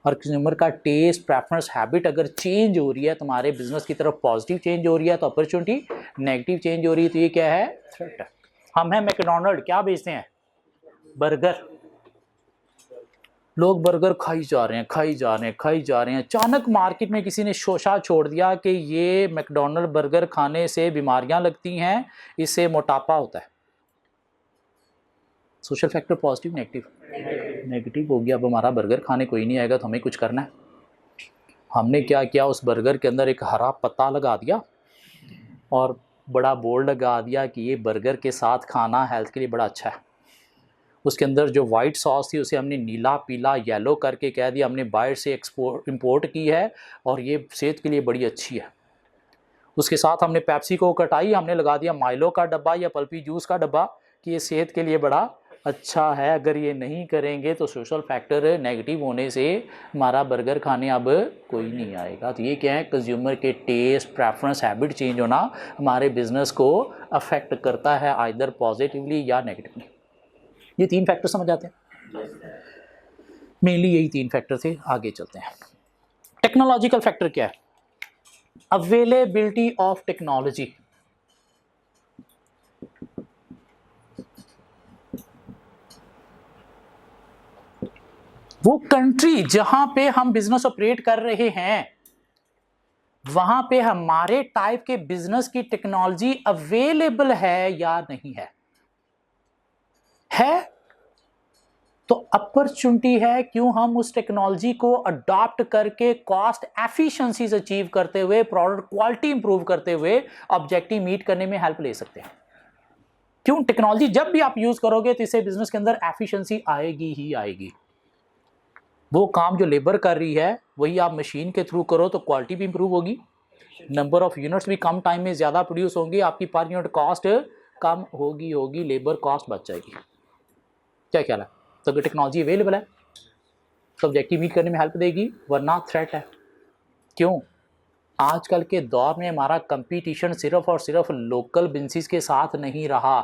और कंज्यूमर का टेस्ट, प्रेफरेंस, हैबिट अगर चेंज हो रही है तो हमारे बिजनेस की तरफ पॉजिटिव चेंज हो रही है तो अपॉर्चुनिटी, नेगेटिव चेंज हो रही है तो ये क्या है? थ्रेट है। हम हैं मैकडोनल्ड, क्या बेचते हैं? बर्गर। लोग बर्गर खाई जा रहे हैं, खाई जा रहे हैं, खाई जा रहे हैं। अचानक मार्केट में किसी ने शोशा छोड़ दिया कि ये मैकडोनल्ड बर्गर खाने से बीमारियां लगती हैं, इससे मोटापा होता है। Social factor positive, negative? Negative हो गया। अब हमारा बर्गर खाने कोई नहीं आएगा तो हमें कुछ करना है। हमने क्या किया? उस बर्गर के अंदर एक हरा पत्ता लगा दिया और बड़ा बोर्ड लगा दिया कि ये बर्गर के साथ खाना हेल्थ के लिए बड़ा अच्छा है। उसके अंदर जो वाइट सॉस थी उसे हमने नीला, पीला, येलो करके कह दिया हमने बाहर से इंपोर्ट की है और ये सेहत के लिए बड़ी अच्छी है। उसके साथ हमने पेप्सी को कटाई, हमने लगा दिया माइलो का डब्बा या पल्पी जूस का डब्बा कि ये सेहत के लिए बड़ा अच्छा है। अगर ये नहीं करेंगे तो सोशल फैक्टर नेगेटिव होने से हमारा बर्गर खाने अब कोई नहीं आएगा। तो ये क्या है? कंज्यूमर के टेस्ट, प्रेफरेंस, हैबिट चेंज होना हमारे बिजनेस को अफेक्ट करता है, आइदर पॉजिटिवली या नेगेटिवली। ये 3 फैक्टर समझ आते हैं? मेनली यही 3 फैक्टर थे। आगे चलते हैं। टेक्नोलॉजिकल फैक्टर क्या है? Availability of technology. वो कंट्री जहां पे हम बिजनेस ऑपरेट कर रहे हैं, वहां पे हमारे टाइप के बिजनेस की टेक्नोलॉजी अवेलेबल है या नहीं है? तो अपॉर्चुनिटी है। क्यों? हम उस टेक्नोलॉजी को अडॉप्ट करके कॉस्ट एफिशिएंसीज अचीव करते हुए, प्रोडक्ट क्वालिटी इंप्रूव करते हुए ऑब्जेक्टिव मीट करने में हेल्प ले सकते हैं। क्यों? टेक्नोलॉजी जब भी आप यूज करोगे तो इससे बिजनेस के अंदर एफिशिएंसी आएगी ही आएगी। वो काम जो लेबर कर रही है वही आप मशीन के थ्रू करो तो क्वालिटी भी इंप्रूव होगी, नंबर ऑफ यूनिट्स भी कम टाइम में ज़्यादा प्रोड्यूस होंगे, आपकी पर यूनिट कॉस्ट कम होगी, लेबर कॉस्ट बच जाएगी। क्या ख्याल है? तो अगर टेक्नोलॉजी अवेलेबल है तो ऑब्जेक्टिव मीट करने में हेल्प देगी, वरना थ्रेट है। क्यों? आजकल के दौर में हमारा कंपटीशन सिर्फ और सिर्फ लोकल बिजनेस के साथ नहीं रहा।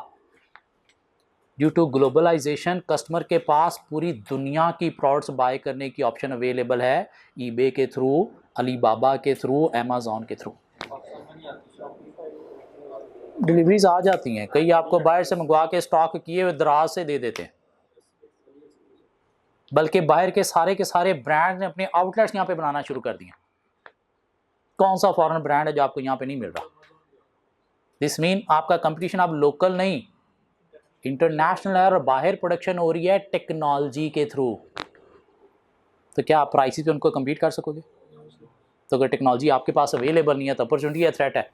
ड्यू टू ग्लोबलाइजेशन कस्टमर के पास पूरी दुनिया की प्रोडक्ट्स बाय करने की ऑप्शन अवेलेबल है, ईबे के थ्रू, अलीबाबा के थ्रू, अमेज़ॉन के थ्रू डिलीवरीज आ जाती हैं। कई आपको बाहर से मंगवा के स्टॉक किए हुए दराज से दे देते हैं, बल्कि बाहर के सारे ब्रांड ने अपने आउटलेट्स यहाँ पे बनाना शुरू कर दिए। कौन सा फॉरेन ब्रांड है जो आपको यहाँ पे नहीं मिल रहा? दिस मीन आपका कंपटीशन अब लोकल नहीं, इंटरनेशनल है, और बाहर प्रोडक्शन हो रही है टेक्नोलॉजी के थ्रू। तो क्या आप प्राइसेस पे उनको कम्पीट कर सकोगे? तो अगर टेक्नोलॉजी आपके पास अवेलेबल नहीं है तो अपॉर्चुनिटी है, थ्रेट है?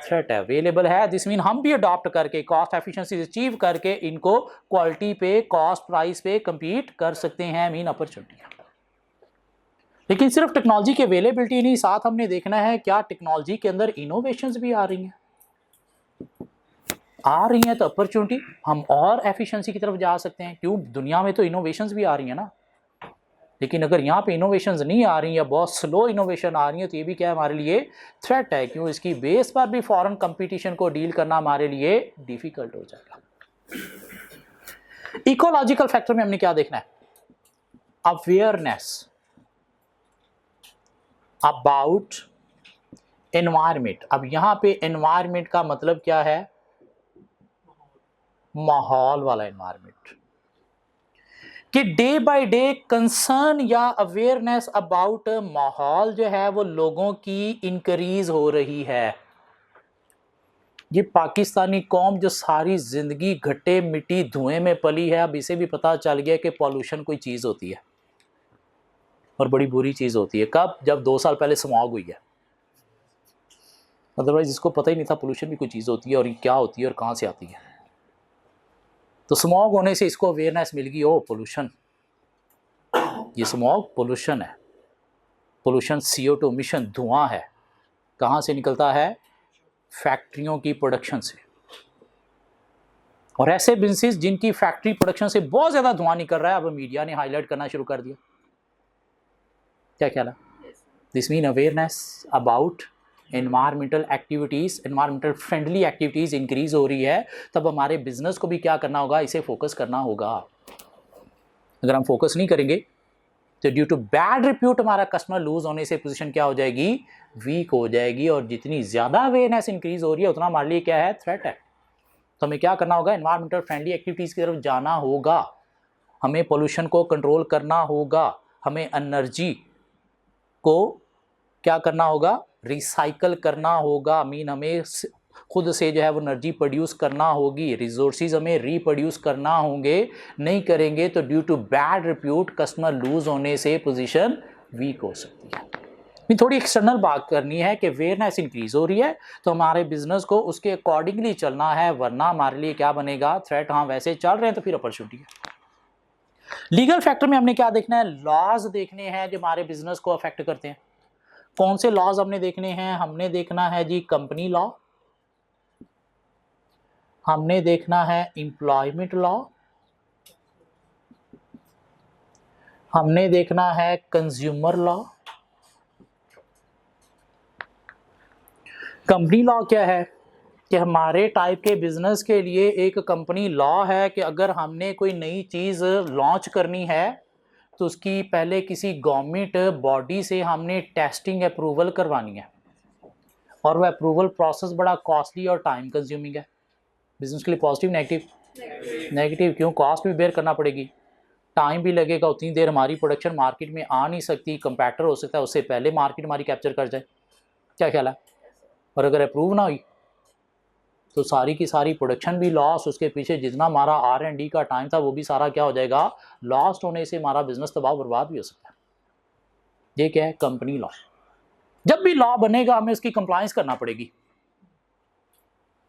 थ्रेट है। अवेलेबल है, दिस मीन हम भी अडॉप्ट करके कॉस्ट एफिशिएंसी अचीव करके इनको क्वालिटी पे, कॉस्ट प्राइस पे कम्पीट कर सकते हैं, मीन अपॉर्चुनिटी है। लेकिन सिर्फ टेक्नोलॉजी की अवेलेबिलिटी नहीं, साथ हमने देखना है क्या टेक्नोलॉजी के अंदर इनोवेशंस भी आ रही हैं तो अपॉर्चुनिटी, हम और एफिशिएंसी की तरफ जा सकते हैं। क्यों? दुनिया में तो इनोवेशंस भी आ रही हैं ना, लेकिन अगर यहाँ पे इनोवेशंस नहीं आ रही है, बहुत स्लो इनोवेशन आ रही है, तो ये भी क्या है हमारे लिए थ्रेट है। क्यों? इसकी बेस पर भी फॉरेन कंपटीशन को डील करना हमारे लिए डिफिकल्ट हो जाएगा। इकोलॉजिकल फैक्टर में हमने क्या देखना है? Awareness about environment. अब यहाँ पे एनवायरमेंट का मतलब क्या है? माहौल वाला एनवायरमेंट, कि डे बाय डे कंसर्न या अवेयरनेस अबाउट माहौल जो है वो लोगों की इंक्रीज हो रही है। ये पाकिस्तानी कौम जो सारी जिंदगी घट्टे मिट्टी धुएं में पली है, अब इसे भी पता चल गया कि पॉल्यूशन कोई चीज होती है और बड़ी बुरी चीज होती है। कब? जब 2 साल पहले स्मॉग हुई है। अदरवाइज इसको पता ही नहीं था पोल्यूशन भी कोई चीज होती है और ये क्या होती है और कहां से आती है। तो स्मॉग होने से इसको अवेयरनेस मिल गई, ओ पोल्यूशन, ये स्मॉग पोल्यूशन है। पोल्यूशन CO2 मिशन धुआं है। कहाँ से निकलता है? फैक्ट्रियों की प्रोडक्शन से। और ऐसे बिजनेस जिनकी फैक्ट्री प्रोडक्शन से बहुत ज्यादा धुआं निकल रहा है, अब मीडिया ने हाईलाइट करना शुरू कर दिया। क्या ख्याल है? This mean awareness about environmental activities, environmental friendly activities increase हो रही है। तब हमारे बिजनेस को भी क्या करना होगा? इसे फोकस करना होगा। अगर हम फोकस नहीं करेंगे तो ड्यू टू बैड रिप्यूट हमारा कस्टमर लूज होने से पोजीशन क्या हो जाएगी? वीक हो जाएगी। और जितनी ज़्यादा अवेयरनेस इंक्रीज हो रही है उतना हमारे लिए क्या है? थ्रेट है। तो हमें क्या करना होगा? एनवायरमेंटल फ्रेंडली एक्टिविटीज़ की तरफ जाना होगा, हमें पोल्यूशन को कंट्रोल करना होगा, हमें एनर्जी को क्या करना होगा? रिसाइकल करना होगा। मीन हमें खुद से जो है वो एनर्जी प्रोड्यूस करना होगी, रिसोर्सेज हमें रीप्रोड्यूस करना होंगे। नहीं करेंगे तो due to bad repute customer lose होने से पोजीशन वीक हो सकती है। थोड़ी एक्सटर्नल बात करनी है कि अवेयरनेस इंक्रीज हो रही है तो हमारे बिजनेस को उसके अकॉर्डिंगली चलना है, वरना हमारे लिए क्या बनेगा? थ्रेट। हाँ, वैसे चल रहे हैं तो फिर अपॉर्चुनिटी है। लीगल फैक्टर में हमने क्या देखना है? लॉज देखने हैं जो हमारे बिजनेस को अफेक्ट करते हैं। कौन से लॉज हमने देखने हैं? हमने देखना है जी कंपनी लॉ, हमने देखना है एम्प्लॉयमेंट लॉ, हमने देखना है कंज्यूमर लॉ। कंपनी लॉ क्या है? कि हमारे टाइप के बिजनेस के लिए एक कंपनी लॉ है कि अगर हमने कोई नई चीज़ लॉन्च करनी है तो उसकी पहले किसी गवर्नमेंट बॉडी से हमने टेस्टिंग अप्रूवल करवानी है, और वह अप्रूवल प्रोसेस बड़ा कॉस्टली और टाइम कंज्यूमिंग है। बिजनेस के लिए पॉजिटिव नेगेटिव? नेगेटिव। क्यों? कॉस्ट भी बेयर करना पड़ेगी, टाइम भी लगेगा, उतनी देर हमारी प्रोडक्शन मार्केट में आ नहीं सकती, कंपैक्टर हो सकता है उससे पहले मार्केट हमारी कैप्चर कर जाए। क्या ख्याल है? और अगर अप्रूव ना हुई तो सारी की सारी प्रोडक्शन भी लॉस, उसके पीछे जितना हमारा R&D का टाइम था वो भी सारा क्या हो जाएगा? लॉस्ट होने से हमारा बिजनेस तबाह बर्बाद भी हो सकता है। ये क्या है? Company law. जब भी लॉ बनेगा हमें उसकी कंप्लायंस करना पड़ेगी,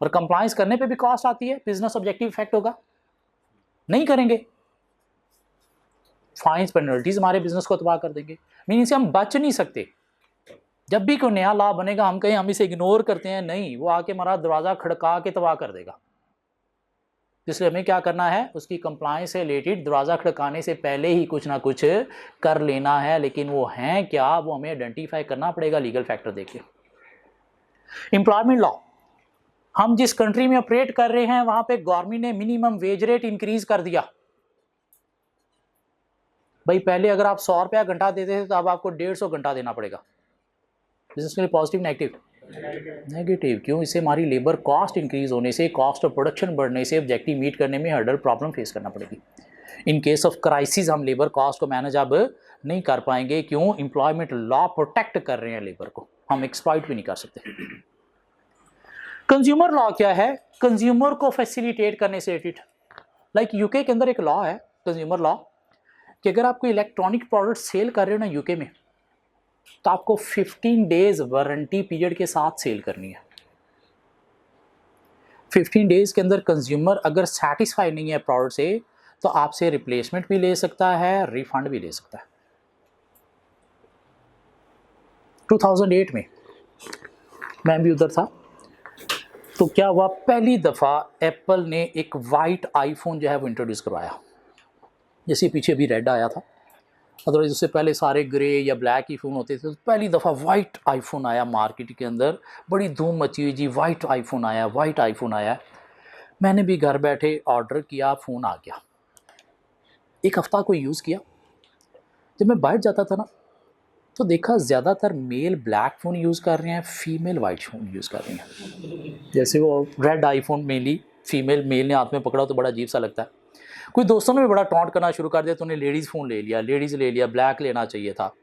और कंप्लायंस करने पे भी कॉस्ट आती है, बिजनेस ऑब्जेक्टिव इफेक्ट होगा। नहीं करेंगे फाइन्स पेनल्टीज हमारे बिजनेस को तबाह कर देंगे। मीन से हम बच नहीं सकते। जब भी कोई नया लॉ बनेगा हम कहीं हम इसे इग्नोर करते हैं, नहीं, वो आके हमारा दरवाज़ा खड़का के तबाह कर देगा। इसलिए हमें क्या करना है, उसकी कंप्लायंस से रिलेटेड दरवाज़ा खड़काने से पहले ही कुछ ना कुछ कर लेना है। लेकिन वो हैं क्या, वो हमें आइडेंटिफाई करना पड़ेगा लीगल फैक्टर देख के। एम्प्लॉयमेंट लॉ, हम जिस कंट्री में ऑपरेट कर रहे हैं वहां पे गवर्नमेंट ने मिनिमम वेज रेट इंक्रीज कर दिया। भाई पहले अगर आप 100 रुपया घंटा देते थे तो अब आपको 150 घंटा देना पड़ेगा। बिजनेस के लिए पॉजिटिव नेगेटिव? नेगेटिव। क्यों? इससे हमारी लेबर कॉस्ट इंक्रीज होने से, कॉस्ट ऑफ प्रोडक्शन बढ़ने से ऑब्जेक्टिव मीट करने में हर्डल प्रॉब्लम फेस करना पड़ेगी। इन केस ऑफ क्राइसिस हम लेबर कॉस्ट को मैनेज अब नहीं कर पाएंगे। क्यों? एम्प्लॉयमेंट लॉ प्रोटेक्ट कर रहे हैं लेबर को, हम एक्सप्लॉइट भी नहीं कर सकते। कंज्यूमर लॉ क्या है? कंज्यूमर को फैसिलिटेट करने से रिलेटेड। लाइक यूके के अंदर एक लॉ है कंज्यूमर लॉ कि अगर आप कोई इलेक्ट्रॉनिक प्रोडक्ट सेल कर रहे हो ना यूके में, तो आपको 15 डेज वारंटी पीरियड के साथ सेल करनी है। 15 डेज के अंदर कंज्यूमर अगर सेटिस्फाई नहीं है प्रोडक्ट से तो आपसे रिप्लेसमेंट भी ले सकता है, रिफंड भी ले सकता है। 2008 में मैं भी उधर था, तो क्या हुआ, पहली दफ़ा एप्पल ने एक वाइट आईफोन जो है वो इंट्रोड्यूस करवाया। जैसे पीछे भी रेड आया था, अदरवाइज उससे पहले सारे ग्रे या ब्लैक ही फ़ोन होते थे। तो पहली दफ़ा वाइट आईफोन आया मार्केट के अंदर, बड़ी धूम मची हुई जी, वाइट आईफोन आया, वाइट आईफोन आया। मैंने भी घर बैठे ऑर्डर किया, फ़ोन आ गया। एक हफ़्ता को यूज़ किया। जब मैं बाहर जाता था ना तो देखा ज़्यादातर मेल ब्लैक फ़ोन यूज़ कर रहे हैं, फीमेल वाइट फ़ोन यूज़ कर रही हैं। जैसे वो red iPhone mainly female, male ने हाथ में पकड़ा तो बड़ा अजीब सा लगता है। कोई दोस्तों ने भी बड़ा टॉन्ट करना शुरू कर दिया, तूने लेडीज़ फ़ोन ले लिया, लेडीज़ ले लिया, ब्लैक लेना चाहिए था।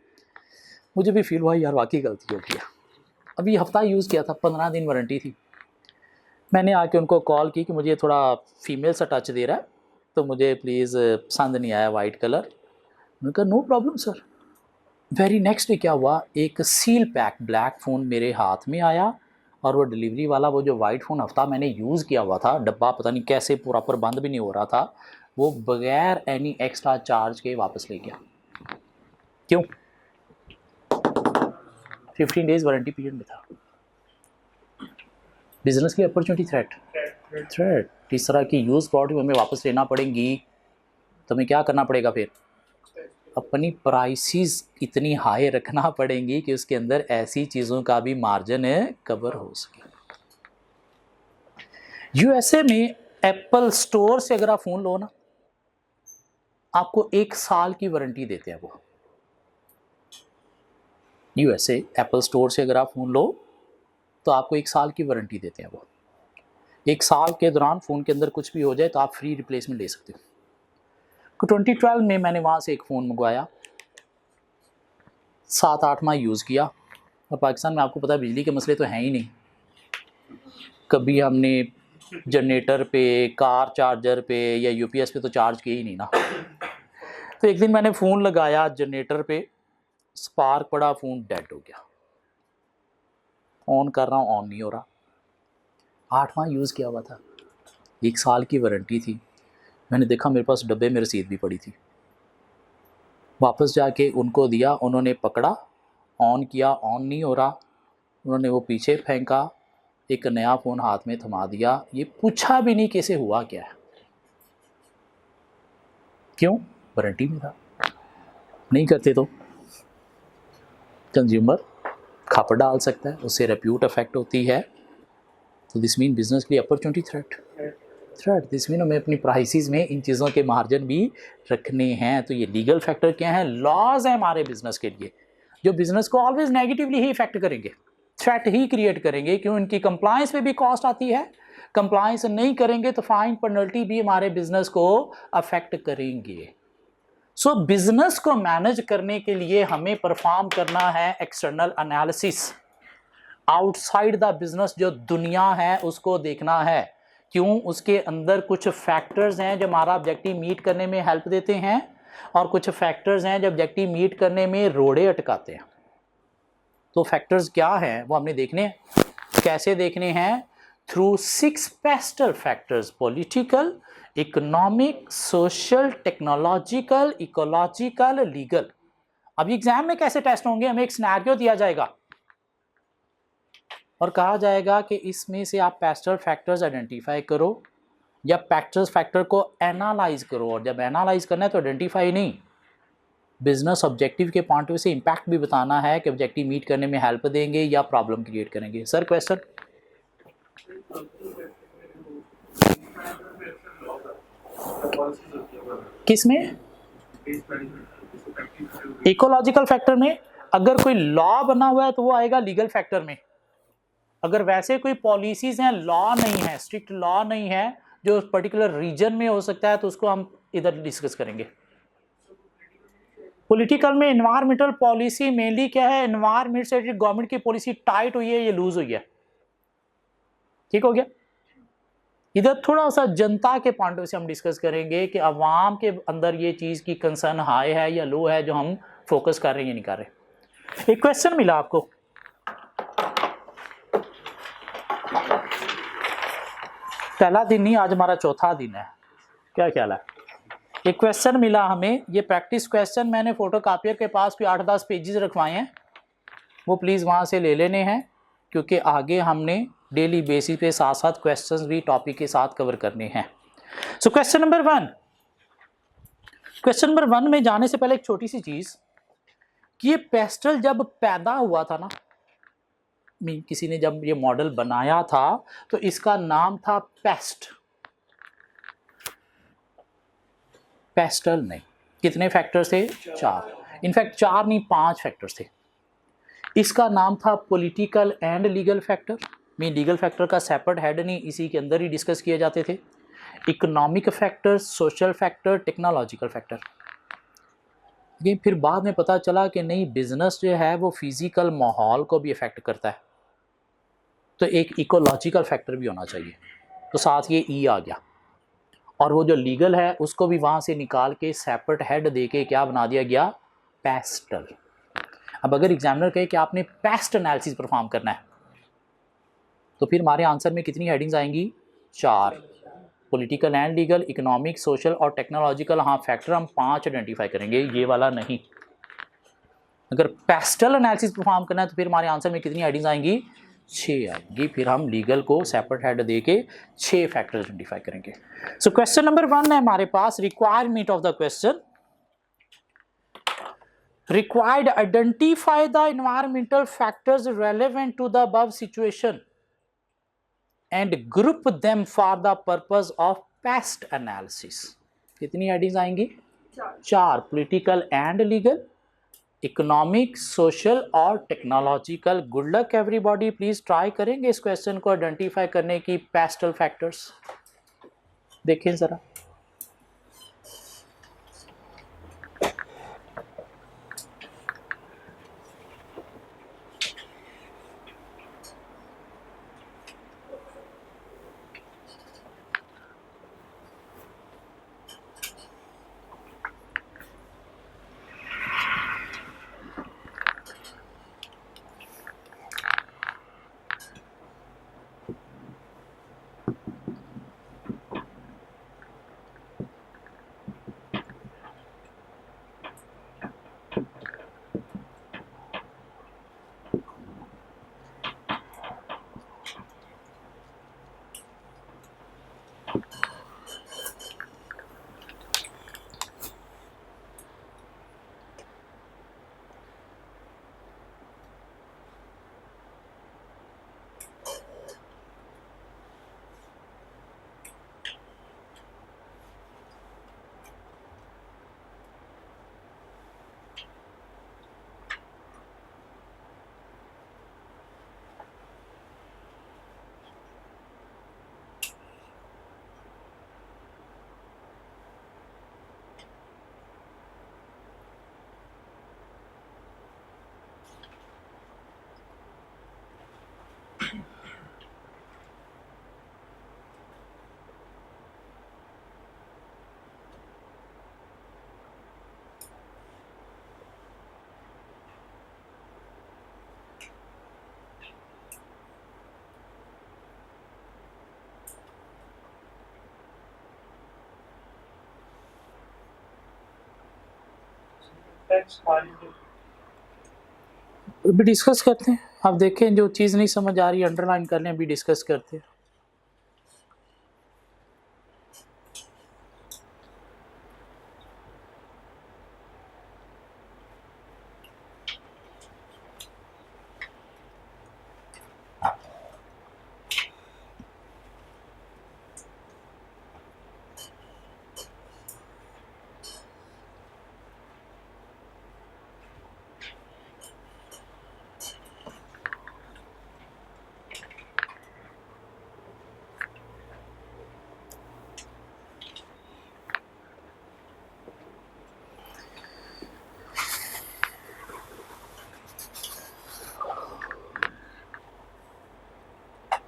मुझे भी फील हुआ यार वाकई गलती हो गया। अभी हफ़्ता यूज़ किया था, 15 दिन वारंटी थी। मैंने आके उनको कॉल की कि मुझे थोड़ा फीमेल सा टच दे रहा है, तो मुझे प्लीज़ पसंद नहीं आया वाइट कलर। उन्होंने कहा no problem sir. Very next day क्या हुआ, एक सील पैक ब्लैक फ़ोन मेरे हाथ में आया और वो डिलीवरी वाला वो जो वाइट फ़ोन हफ़्ता मैंने यूज़ किया हुआ था, डब्बा पता नहीं कैसे प्रॉपर बंद भी नहीं हो रहा था, वो बगैर एनी एक्स्ट्रा चार्ज के वापस ले गया। क्यों? 15 डेज़ वारंटी पीरियड में था। बिजनेस की अपॉर्चुनिटी थ्रेट। इस तरह की यूज़ प्रोडक्ट हमें वापस लेना पड़ेंगी तो हमें क्या करना पड़ेगा, फिर अपनी प्राइसेस इतनी हाई रखना पड़ेंगी कि उसके अंदर ऐसी चीज़ों का भी मार्जिन कवर हो सके। यूएसए में एप्पल स्टोर से अगर आप फ़ोन लो ना, आपको 1 साल की वारंटी देते हैं वो। यूएसए एप्पल स्टोर से अगर आप फ़ोन लो तो आपको 1 साल की वारंटी देते हैं वो। 1 साल के दौरान फ़ोन के अंदर कुछ भी हो जाए तो आप फ्री रिप्लेसमेंट ले सकते हो। 2012 में मैंने वहाँ से एक फ़ोन मंगवाया, 7-8 माह यूज़ किया। और पाकिस्तान में आपको पता है बिजली के मसले तो हैं ही नहीं। कभी हमने जनरेटर पे, कार चार्जर पे या यूपीएस पे तो चार्ज किया ही नहीं ना। तो एक दिन मैंने फ़ोन लगाया जनरेटर पे, स्पार्क पड़ा, फ़ोन डेड हो गया। ऑन कर रहा हूँ, ऑन नहीं हो रहा। 8 माह यूज़ किया हुआ था, 1 साल की वारंटी थी। मैंने देखा मेरे पास डब्बे में रसीद भी पड़ी थी। वापस जाके उनको दिया, उन्होंने पकड़ा, ऑन किया, ऑन नहीं हो रहा। उन्होंने वो पीछे फेंका, एक नया फ़ोन हाथ में थमा दिया। ये पूछा भी नहीं कैसे हुआ क्या है। क्यों? वारंटी में था। नहीं करते तो कंज्यूमर खापड़ डाल सकता है, उससे रेप्यूट अफेक्ट होती है। तो दिस मीन बिजनेस के लिए अपॉर्चुनिटी थ्रेट। दिस मीन हमें अपनी प्राइसेस में इन चीज़ों के मार्जिन भी रखने हैं। तो ये लीगल फैक्टर क्या है? लॉज है हमारे बिजनेस के लिए, जो बिजनेस को ऑलवेज नेगेटिवली ही इफेक्ट करेंगे, थ्रेट ही क्रिएट करेंगे। क्यों? इनकी कंप्लायंस पे भी कॉस्ट आती है। कंप्लायंस नहीं करेंगे तो फाइन पेनल्टी भी हमारे बिजनेस को अफेक्ट करेंगे। सो बिजनेस को मैनेज करने के लिए हमें परफॉर्म करना है external analysis. Outside the business जो दुनिया है उसको देखना है। क्यों? उसके अंदर कुछ फैक्टर्स हैं जो हमारा ऑब्जेक्टिव मीट करने में हेल्प देते हैं और कुछ फैक्टर्स हैं जो ऑब्जेक्टिव मीट करने में रोड़े अटकाते हैं। तो फैक्टर्स क्या हैं वो हमने देखने हैं। कैसे देखने हैं? through 6 pestle factors: political, economic, social, technological, ecological, legal. अब एग्जाम में कैसे टेस्ट होंगे? हमें एक सिनेरियो दिया जाएगा और कहा जाएगा कि इसमें से आप पेस्टल फैक्टर्स आइडेंटिफाई करो या पेस्टल फैक्टर को एनालाइज करो। और जब एनालाइज करना है तो आइडेंटिफाई नहीं, बिजनेस ऑब्जेक्टिव के पॉइंट ऑफ व्यू से इम्पैक्ट भी बताना है कि ऑब्जेक्टिव मीट करने में हेल्प देंगे या प्रॉब्लम क्रिएट करेंगे। सर क्वेश्चन किस में? इकोलॉजिकल फैक्टर में। अगर कोई लॉ बना हुआ है तो वो आएगा लीगल फैक्टर में। अगर वैसे कोई पॉलिसीज हैं, लॉ नहीं है, स्ट्रिक्ट लॉ नहीं है जो पर्टिकुलर रीजन में हो सकता है, तो उसको हम इधर डिस्कस करेंगे। पॉलिटिकल में एनवायरमेंटल पॉलिसी मेनली क्या है? एनवायरमेंट से गवर्नमेंट की पॉलिसी टाइट हुई है, ये लूज हुई है। ठीक हो गया? इधर थोड़ा सा जनता के पॉइंट ऑफ व्यू से हम डिस्कस करेंगे कि अवाम के अंदर ये चीज की कंसर्न हाई है या लो है, जो हम फोकस कर रहे हैं या नहीं कर रहे। एक क्वेश्चन मिला आपको, पहला दिन नहीं, आज हमारा चौथा दिन है, क्या ख्याल है? एक क्वेश्चन मिला हमें, ये प्रैक्टिस क्वेश्चन मैंने फोटोकॉपियर के पास भी 8-10 पेजेस रखवाए हैं, वो प्लीज़ वहाँ से ले लेने हैं, क्योंकि आगे हमने डेली बेसिस पे साथ साथ क्वेश्चंस भी टॉपिक के साथ कवर करने हैं। So question number 1, question number 1 में जाने से पहले एक छोटी सी चीज़ कि ये पेस्टल जब पैदा हुआ था ना, किसी ने जब ये मॉडल बनाया था तो इसका नाम था पेस्ट। पेस्टल नहीं। कितने फैक्टर्स थे? 4। इनफैक्ट 4 नहीं, 5 फैक्टर्स थे। इसका नाम था पॉलिटिकल एंड लीगल फैक्टर। में लीगल फैक्टर का सेपरेट हेड नहीं, इसी के अंदर ही डिस्कस किए जाते थे। Economic factor, social factor, technological factor. लेकिन फिर बाद में पता चला कि नहीं, बिजनेस जो है वो फिजिकल माहौल को भी इफेक्ट करता है, तो एक इकोलॉजिकल फैक्टर भी होना चाहिए, तो साथ ये ई आ गया। और वो जो लीगल है उसको भी वहाँ से निकाल के सेपरेट हेड दे के क्या बना दिया गया? पेस्टल। अब अगर एग्जामिनर कहे कि आपने पेस्ट एनालिसिस परफॉर्म करना है, तो फिर हमारे आंसर में कितनी हेडिंग्स आएंगी? 4। Political and legal, economic, social और टेक्नोलॉजिकल। हाँ, फैक्टर हम 5 आइडेंटिफाई करेंगे, ये वाला नहीं। अगर पेस्टल एनालिसिस परफॉर्म करना है तो फिर हमारे आंसर में कितनी हेडिंग्स आएंगी? 6 आएंगी। फिर हम लीगल को सेपरेट हेड दे के 6 फैक्टर आइडेंटिफाई करेंगे। सो क्वेश्चन नंबर 1 है हमारे पास, requirement of the question. Required, identify the environmental factors relevant to the above situation and group them for the purpose of pest analysis. कितनी हेडिंग्स आएंगी? 4। Political and legal, economic, social और technological. Good luck everybody, please try करेंगे इस क्वेश्चन को आइडेंटिफाई करने की पेस्टल फैक्टर्स। देखें जरा, अभी डिस्कस करते हैं, आप देखें जो चीज़ नहीं समझ आ रही अंडरलाइन कर लें, अभी डिस्कस करते हैं।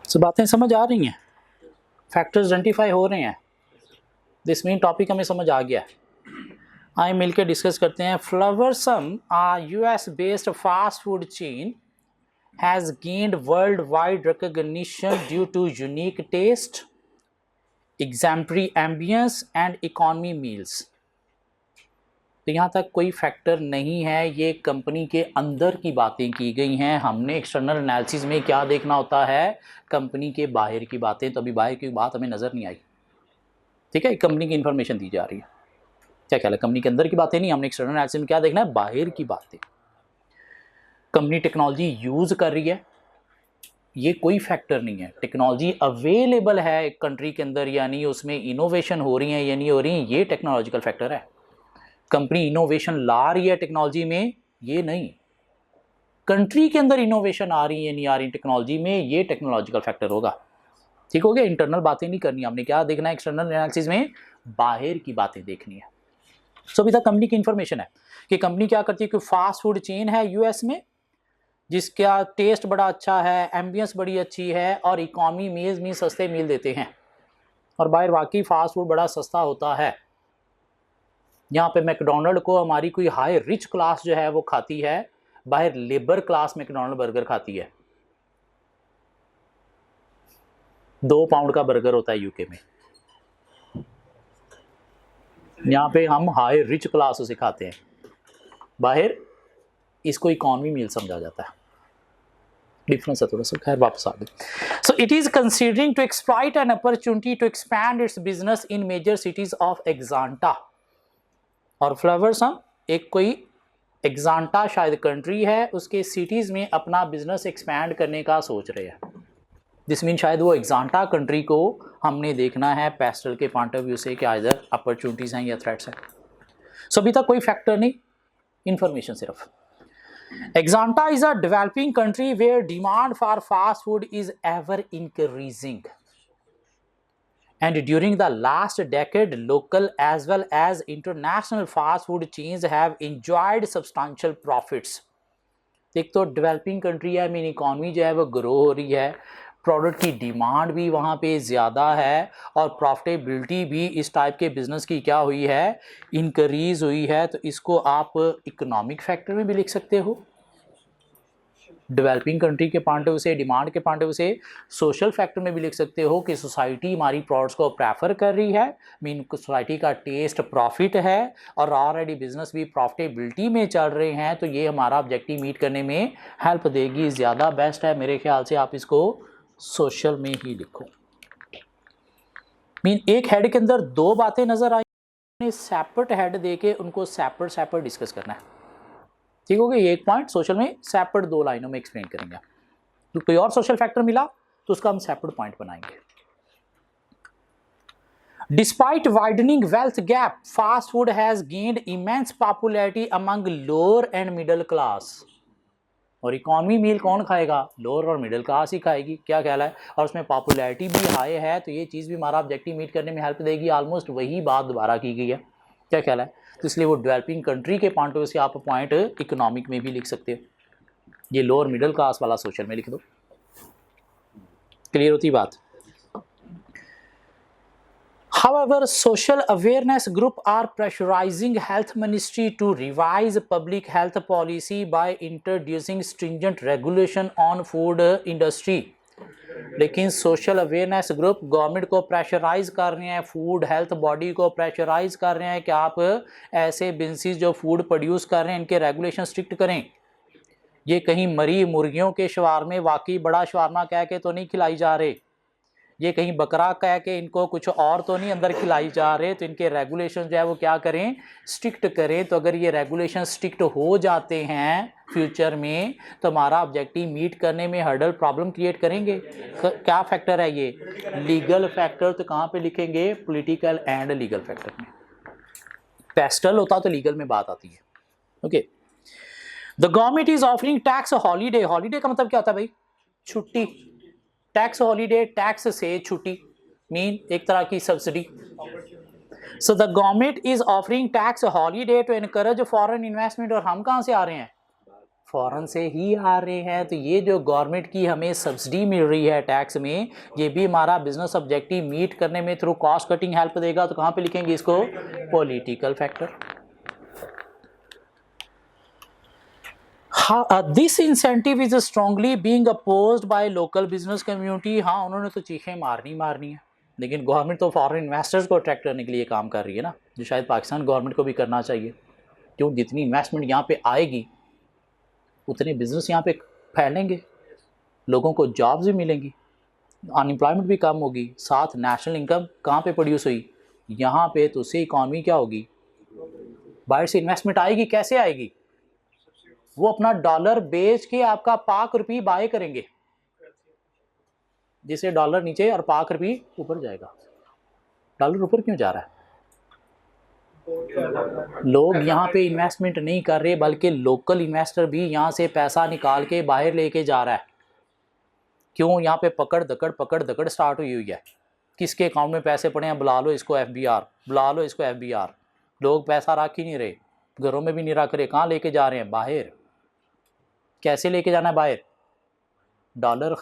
तो बातें समझ आ रही हैं, फैक्टर्स आइडेंटिफाई हो रहे हैं, दिस मीन टॉपिक हमें समझ आ गया। आइए मिलकर डिस्कस करते हैं। फ्लावरसम US based fast food chain has gained worldwide recognition due to unique taste, exemplary ambience and economy meals। तो यहाँ तक कोई फैक्टर नहीं है, ये कंपनी के अंदर की बातें की गई हैं। हमने एक्सटर्नल एनालिसिस में क्या देखना होता है, कंपनी के बाहर की बातें, तो अभी बाहर की बात हमें नज़र नहीं आई, ठीक है। कंपनी की इन्फॉर्मेशन दी जा रही है, क्या ख्याल है, कंपनी के अंदर की बातें नहीं, हमने एक्सटर्नल एनालिसिस में क्या देखना है, बाहर की बातें। कंपनी टेक्नोलॉजी यूज़ कर रही है, ये कोई फैक्टर नहीं है। टेक्नोलॉजी अवेलेबल है एक कंट्री के अंदर, यानी उसमें इनोवेशन हो रही है या नहीं हो रही है, ये टेक्नोलॉजिकल फैक्टर है। कंपनी इनोवेशन ला रही है टेक्नोलॉजी में, ये नहीं। कंट्री के अंदर इनोवेशन आ रही है नहीं आ रही टेक्नोलॉजी में, ये टेक्नोलॉजिकल फैक्टर होगा, ठीक हो गया। इंटरनल बातें नहीं करनी, हमने क्या देखना है एक्सटर्नल एनालिसिस में, बाहर की बातें देखनी है। सो अभी तक कंपनी की इंफॉर्मेशन है कि कंपनी क्या करती है कि फास्ट फूड चेन है यूएस में, जिसका टेस्ट बड़ा अच्छा है, एम्बियंस बड़ी अच्छी है और इकॉनमी मील्स में सस्ते मील देते हैं। और बाहर वाकई फास्ट फूड बड़ा सस्ता होता है। यहाँ पे मैकडोनल्ड को हमारी कोई हाई रिच क्लास जो है वो खाती है, बाहर लेबर क्लास मैकडोनल्ड बर्गर खाती है। 2 पाउंड का बर्गर होता है यूके में, यहाँ पे हम हाई रिच क्लास उसे खाते हैं, बाहर इसको इकॉनमी मील समझा जाता है। डिफरेंस है थोड़ा सा, खैर वापस आ गए। So it is considering to exploit an opportunity to expand its business in major cities of Exanta. और फ्लावरसम एक कोई एक्सांटा शायद कंट्री है, उसके सिटीज में अपना बिजनेस एक्सपैंड करने का सोच रहे हैं। दिस मीन शायद वो एक्सांटा कंट्री को हमने देखना है पेस्टल के पॉइंट ऑफ व्यू से कि इधर अपॉर्चुनिटीज हैं या थ्रेट्स हैं। सो अभी तक कोई फैक्टर नहीं, इंफॉर्मेशन सिर्फ। Exanta is a developing country where demand for fast food is ever increasing. And during the last decade, local as well as international fast food chains have enjoyed substantial profits. एक तो डेवलपिंग कंट्री है, मीन इकॉनमी जो है वो ग्रो हो रही है, प्रोडक्ट की डिमांड भी वहाँ पे ज़्यादा है और प्रॉफिटेबिलिटी भी इस टाइप के बिजनेस की क्या हुई है, इंक्रीज हुई है। तो इसको आप इकोनॉमिक फैक्टर में भी लिख सकते हो, डेवलपिंग कंट्री के पॉइंट ऑफ व्यू से, डिमांड के पॉइंट ऑफ व्यू से, सोशल फैक्टर में भी लिख सकते हो कि सोसाइटी हमारी प्रोडक्ट्स को प्रेफर कर रही है, मीन सोसाइटी का टेस्ट प्रॉफिट है और ऑलरेडी बिजनेस भी प्रॉफिटेबिलिटी में चल रहे हैं, तो ये हमारा ऑब्जेक्टिव मीट करने में हेल्प देगी, ज़्यादा बेस्ट है। मेरे ख्याल से आप इसको सोशल में ही लिखो। मीन एक हेड के अंदर 2 बातें नजर आई, सेपरेट हेड दे के उनको सेपरेट डिस्कस करना है, ठीक हो गया। एक पॉइंट सोशल में सेपरेट 2 लाइनों में एक्सप्लेन करेंगे। तो कोई और सोशल फैक्टर मिला तो उसका हम सेपरेट पॉइंट बनाएंगे। Despite widening wealth gap, fast food has gained immense popularity among lower and middle class. और इकॉनमी मील कौन खाएगा, लोअर और मिडिल क्लास ही खाएगी, क्या ख्याल है। और उसमें पॉपुलैरिटी भी हाई है, तो ये चीज़ भी हमारा ऑब्जेक्टिव मीट करने में हेल्प देगी। ऑलमोस्ट वही बात दोबारा की गई है, क्या ख्याल है। तो इसलिए वो डेवलपिंग कंट्री के पॉइंट ऑफ व्यू से आप पॉइंट इकोनॉमिक में भी लिख सकते हो, ये लोअर मिडिल क्लास वाला सोशल में लिख दो। क्लियर होती बात। However, social awareness group are pressurizing health ministry to revise public health policy by introducing stringent regulation on food industry लेकिन सोशल अवेयरनेस ग्रुप गवर्नमेंट को प्रेशराइज कर रहे हैं, फूड हेल्थ बॉडी को प्रेशराइज कर रहे हैं कि आप ऐसे बिजनेस जो फूड प्रोड्यूस कर रहे हैं इनके रेगुलेशन स्ट्रिक्ट करें। ये कहीं मरी मुर्गियों के शवारमे वाकई बड़ा शवारमा कह के तो नहीं खिलाई जा रहे, ये कहीं बकरा कह के इनको कुछ और तो नहीं अंदर खिलाई जा रहे, तो इनके रेगुलेशन जो है वो क्या करें, स्ट्रिक्ट करें। तो अगर ये रेगुलेशन स्ट्रिक्ट हो जाते हैं फ्यूचर में तो हमारा ऑब्जेक्टिव मीट करने में हर्डल प्रॉब्लम क्रिएट करेंगे। क्या फैक्टर है ये, लीगल फैक्टर। तो कहाँ पे लिखेंगे, पॉलिटिकल एंड लीगल फैक्टर में। पेस्टल होता तो लीगल में बात आती है। Okay, the government is offering tax holiday. Holiday का मतलब क्या होता है भाई, छुट्टी। टैक्स हॉलीडे, टैक्स से छुट्टी, मीन एक तरह की subsidy. So the government is offering tax holiday to encourage foreign investment. और हम कहाँ से आ रहे हैं, फॉरेन से ही आ रहे हैं। तो ये जो गवर्नमेंट की हमें सब्सिडी मिल रही है टैक्स में, ये भी हमारा बिजनेस ऑब्जेक्टिव मीट करने में थ्रू कॉस्ट कटिंग हेल्प देगा। तो कहाँ पे लिखेंगे इसको, political factor. This incentive is strongly being opposed by local business community. हाँ, उन्होंने तो चीखें मारनी है, लेकिन गवर्नमेंट तो फॉरेन इन्वेस्टर्स को अट्रैक्ट करने के लिए काम कर रही है ना, जो शायद पाकिस्तान गवर्नमेंट को भी करना चाहिए। क्यों, जितनी इन्वेस्टमेंट यहाँ पे आएगी उतने बिजनेस यहाँ पे फैलेंगे, लोगों को जॉब्स भी मिलेंगी, अनएम्प्लॉयमेंट भी कम होगी, साथ नेशनल इनकम कहाँ पे प्रोड्यूस हुई, यहाँ पे। तो उससे इकॉनमी क्या होगी, बाहर से इन्वेस्टमेंट आएगी। कैसे आएगी, वो अपना डॉलर बेच के आपका पाक रुपये बाय करेंगे, जिससे डॉलर नीचे और पाक रुपये ऊपर जाएगा। डॉलर ऊपर क्यों जा रहा है, लोग यहाँ पे इन्वेस्टमेंट नहीं कर रहे, बल्कि लोकल इन्वेस्टर भी यहाँ से पैसा निकाल के बाहर लेके जा रहा है। क्यों, यहाँ पे पकड़ दकड़ स्टार्ट हुई है। किसके अकाउंट में पैसे पड़े हैं, बुला लो इसको FBR, बुला लो इसको FBR। लोग पैसा रख ही नहीं रहे, घरों में भी नहीं रख रहे, कहाँ लेके जा रहे हैं, बाहर। कैसे लेके जाना है बाहर, डॉलर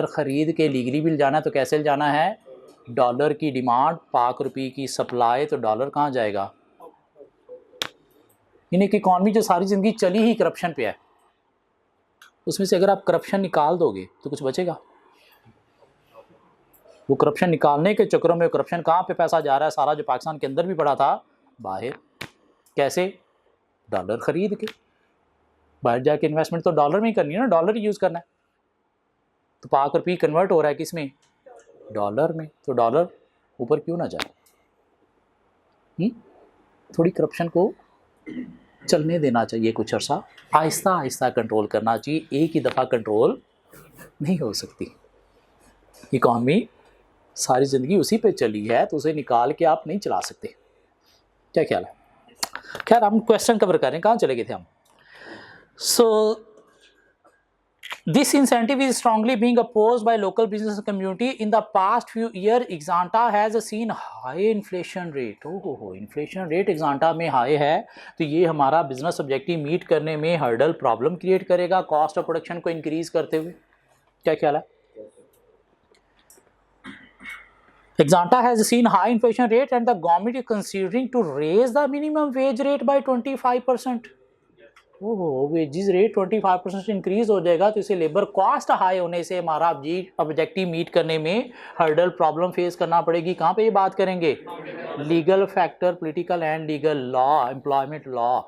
खरीद के लीगली बिल जाना है। तो कैसे जाना है, डॉलर की डिमांड, पाक रुपये की सप्लाई, तो डॉलर कहाँ जाएगा। यानी कि इकॉनमी जो सारी ज़िंदगी चली ही करप्शन पे है, उसमें से अगर आप करप्शन निकाल दोगे तो कुछ बचेगा। वो करप्शन निकालने के चक्करों में करप्शन कहाँ पे पैसा जा रहा है, सारा जो पाकिस्तान के अंदर भी पड़ा था बाहर। कैसे, डॉलर खरीद के। बाहर जाके इन्वेस्टमेंट तो डॉलर में ही करनी है ना, डॉलर ही यूज़ करना है। तो पाक रुपये कन्वर्ट हो रहा है किस में, डॉलर में। तो डॉलर ऊपर क्यों ना जाए। थोड़ी करप्शन को चलने देना चाहिए कुछ अर्सा, आहिस्ता आहिस्ता कंट्रोल करना चाहिए, एक ही दफ़ा कंट्रोल नहीं हो सकती। इकॉनमी सारी ज़िंदगी उसी पे चली है, तो उसे निकाल के आप नहीं चला सकते। क्या ख्याल है। खैर, हम क्वेश्चन कवर करें, कहाँ चले गए थे हम। सो this incentive is strongly being opposed by local business community. In the past few years, Exanta has seen high inflation rate. Inflation rate Exanta में हाई है, तो ये हमारा बिजनेस ऑब्जेक्टिव मीट करने में हर्डल प्रॉब्लम क्रिएट करेगा, कॉस्ट ऑफ प्रोडक्शन को इंक्रीज करते हुए। क्या ख्याल है। Exanta has seen high inflation rate and the government is considering to raise the minimum wage rate by 25%. Wages rate 25% increase हो जाएगा, तो इसे लेबर कॉस्ट हाई होने से हमारा ऑब्जेक्टिव मीट करने में हर्डल प्रॉब्लम फेस करना पड़ेगी। कहाँ पे ये बात करेंगे, legal factor, political and legal law, employment law.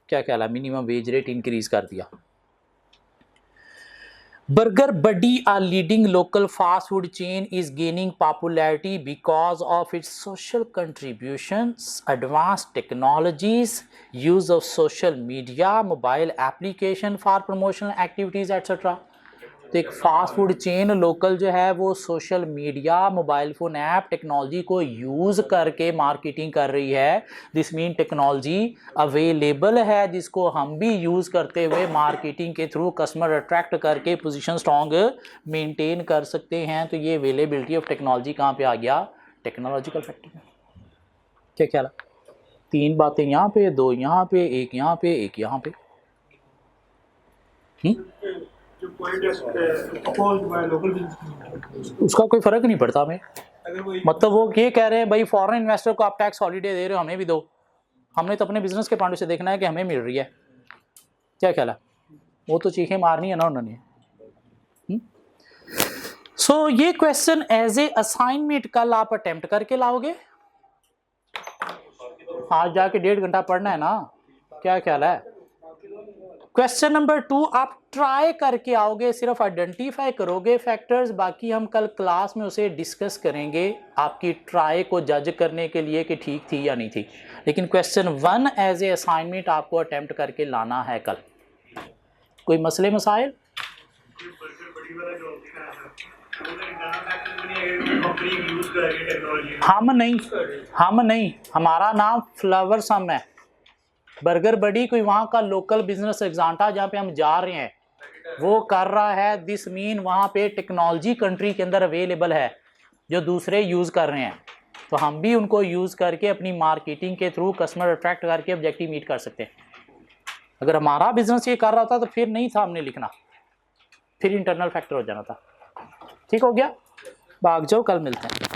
क्या ख्याल है, मिनिमम वेज रेट इंक्रीज कर दिया। Burger Buddy, a leading local fast food chain, is gaining popularity because of its social contributions, advanced technologies, use of social media, mobile application for promotional activities, etc. तो एक फास्ट फूड चेन लोकल जो है वो social media, mobile phone app, technology को यूज़ करके मार्केटिंग कर रही है। दिस मीन टेक्नोलॉजी अवेलेबल है जिसको हम भी यूज़ करते हुए मार्केटिंग के थ्रू कस्टमर अट्रैक्ट करके पोजीशन स्ट्रॉन्ग मेंटेन कर सकते हैं। तो ये अवेलेबिलिटी ऑफ टेक्नोलॉजी कहाँ पे आ गया, टेक्नोलॉजिकल फैक्टर में। क्या ख्याल है, 3 बातें यहाँ पे, 2 यहाँ पे, 1 यहाँ पे, 1 यहाँ पे। उसका कोई फ़र्क नहीं पड़ता हमें। मतलब वो ये कह रहे हैं भाई फॉरेन इन्वेस्टर को आप टैक्स हॉलीडे दे रहे हो, हमें भी दो, हमने तो अपने बिजनेस के पॉइंट से देखना है कि हमें मिल रही है। क्या ख्याल है, वो तो चीखें मारनी है ना उन्होंने। सो ये क्वेश्चन एज ए असाइनमेंट कल आप अटेम्प्ट करके लाओगे। आज जाके 1.5 घंटा पढ़ना है ना, क्या ख्याल है। क्वेश्चन नंबर 2 आप ट्राई करके आओगे, सिर्फ आइडेंटिफाई करोगे फैक्टर्स, बाकी हम कल क्लास में उसे डिस्कस करेंगे आपकी ट्राई को जज करने के लिए कि ठीक थी या नहीं थी। लेकिन क्वेश्चन 1 एज ए असाइनमेंट आपको अटेम्प्ट करके लाना है कल। कोई मसले मसाइल? हम नहीं, हमारा नाम फ्लावर सम है। बर्गर बड़ी कोई वहाँ का लोकल बिजनेस एग्जांटा जहाँ पे हम जा रहे हैं वो कर रहा है, दिस मीन वहाँ पे टेक्नोलॉजी कंट्री के अंदर अवेलेबल है जो दूसरे यूज़ कर रहे हैं, तो हम भी उनको यूज़ करके अपनी मार्केटिंग के थ्रू कस्टमर अट्रैक्ट करके ऑब्जेक्टिव मीट कर सकते हैं। अगर हमारा बिजनेस ये कर रहा था तो फिर नहीं था हमने लिखना, फिर इंटरनल फैक्टर हो जाना था। ठीक हो गया, भाग जाओ, कल मिलते हैं।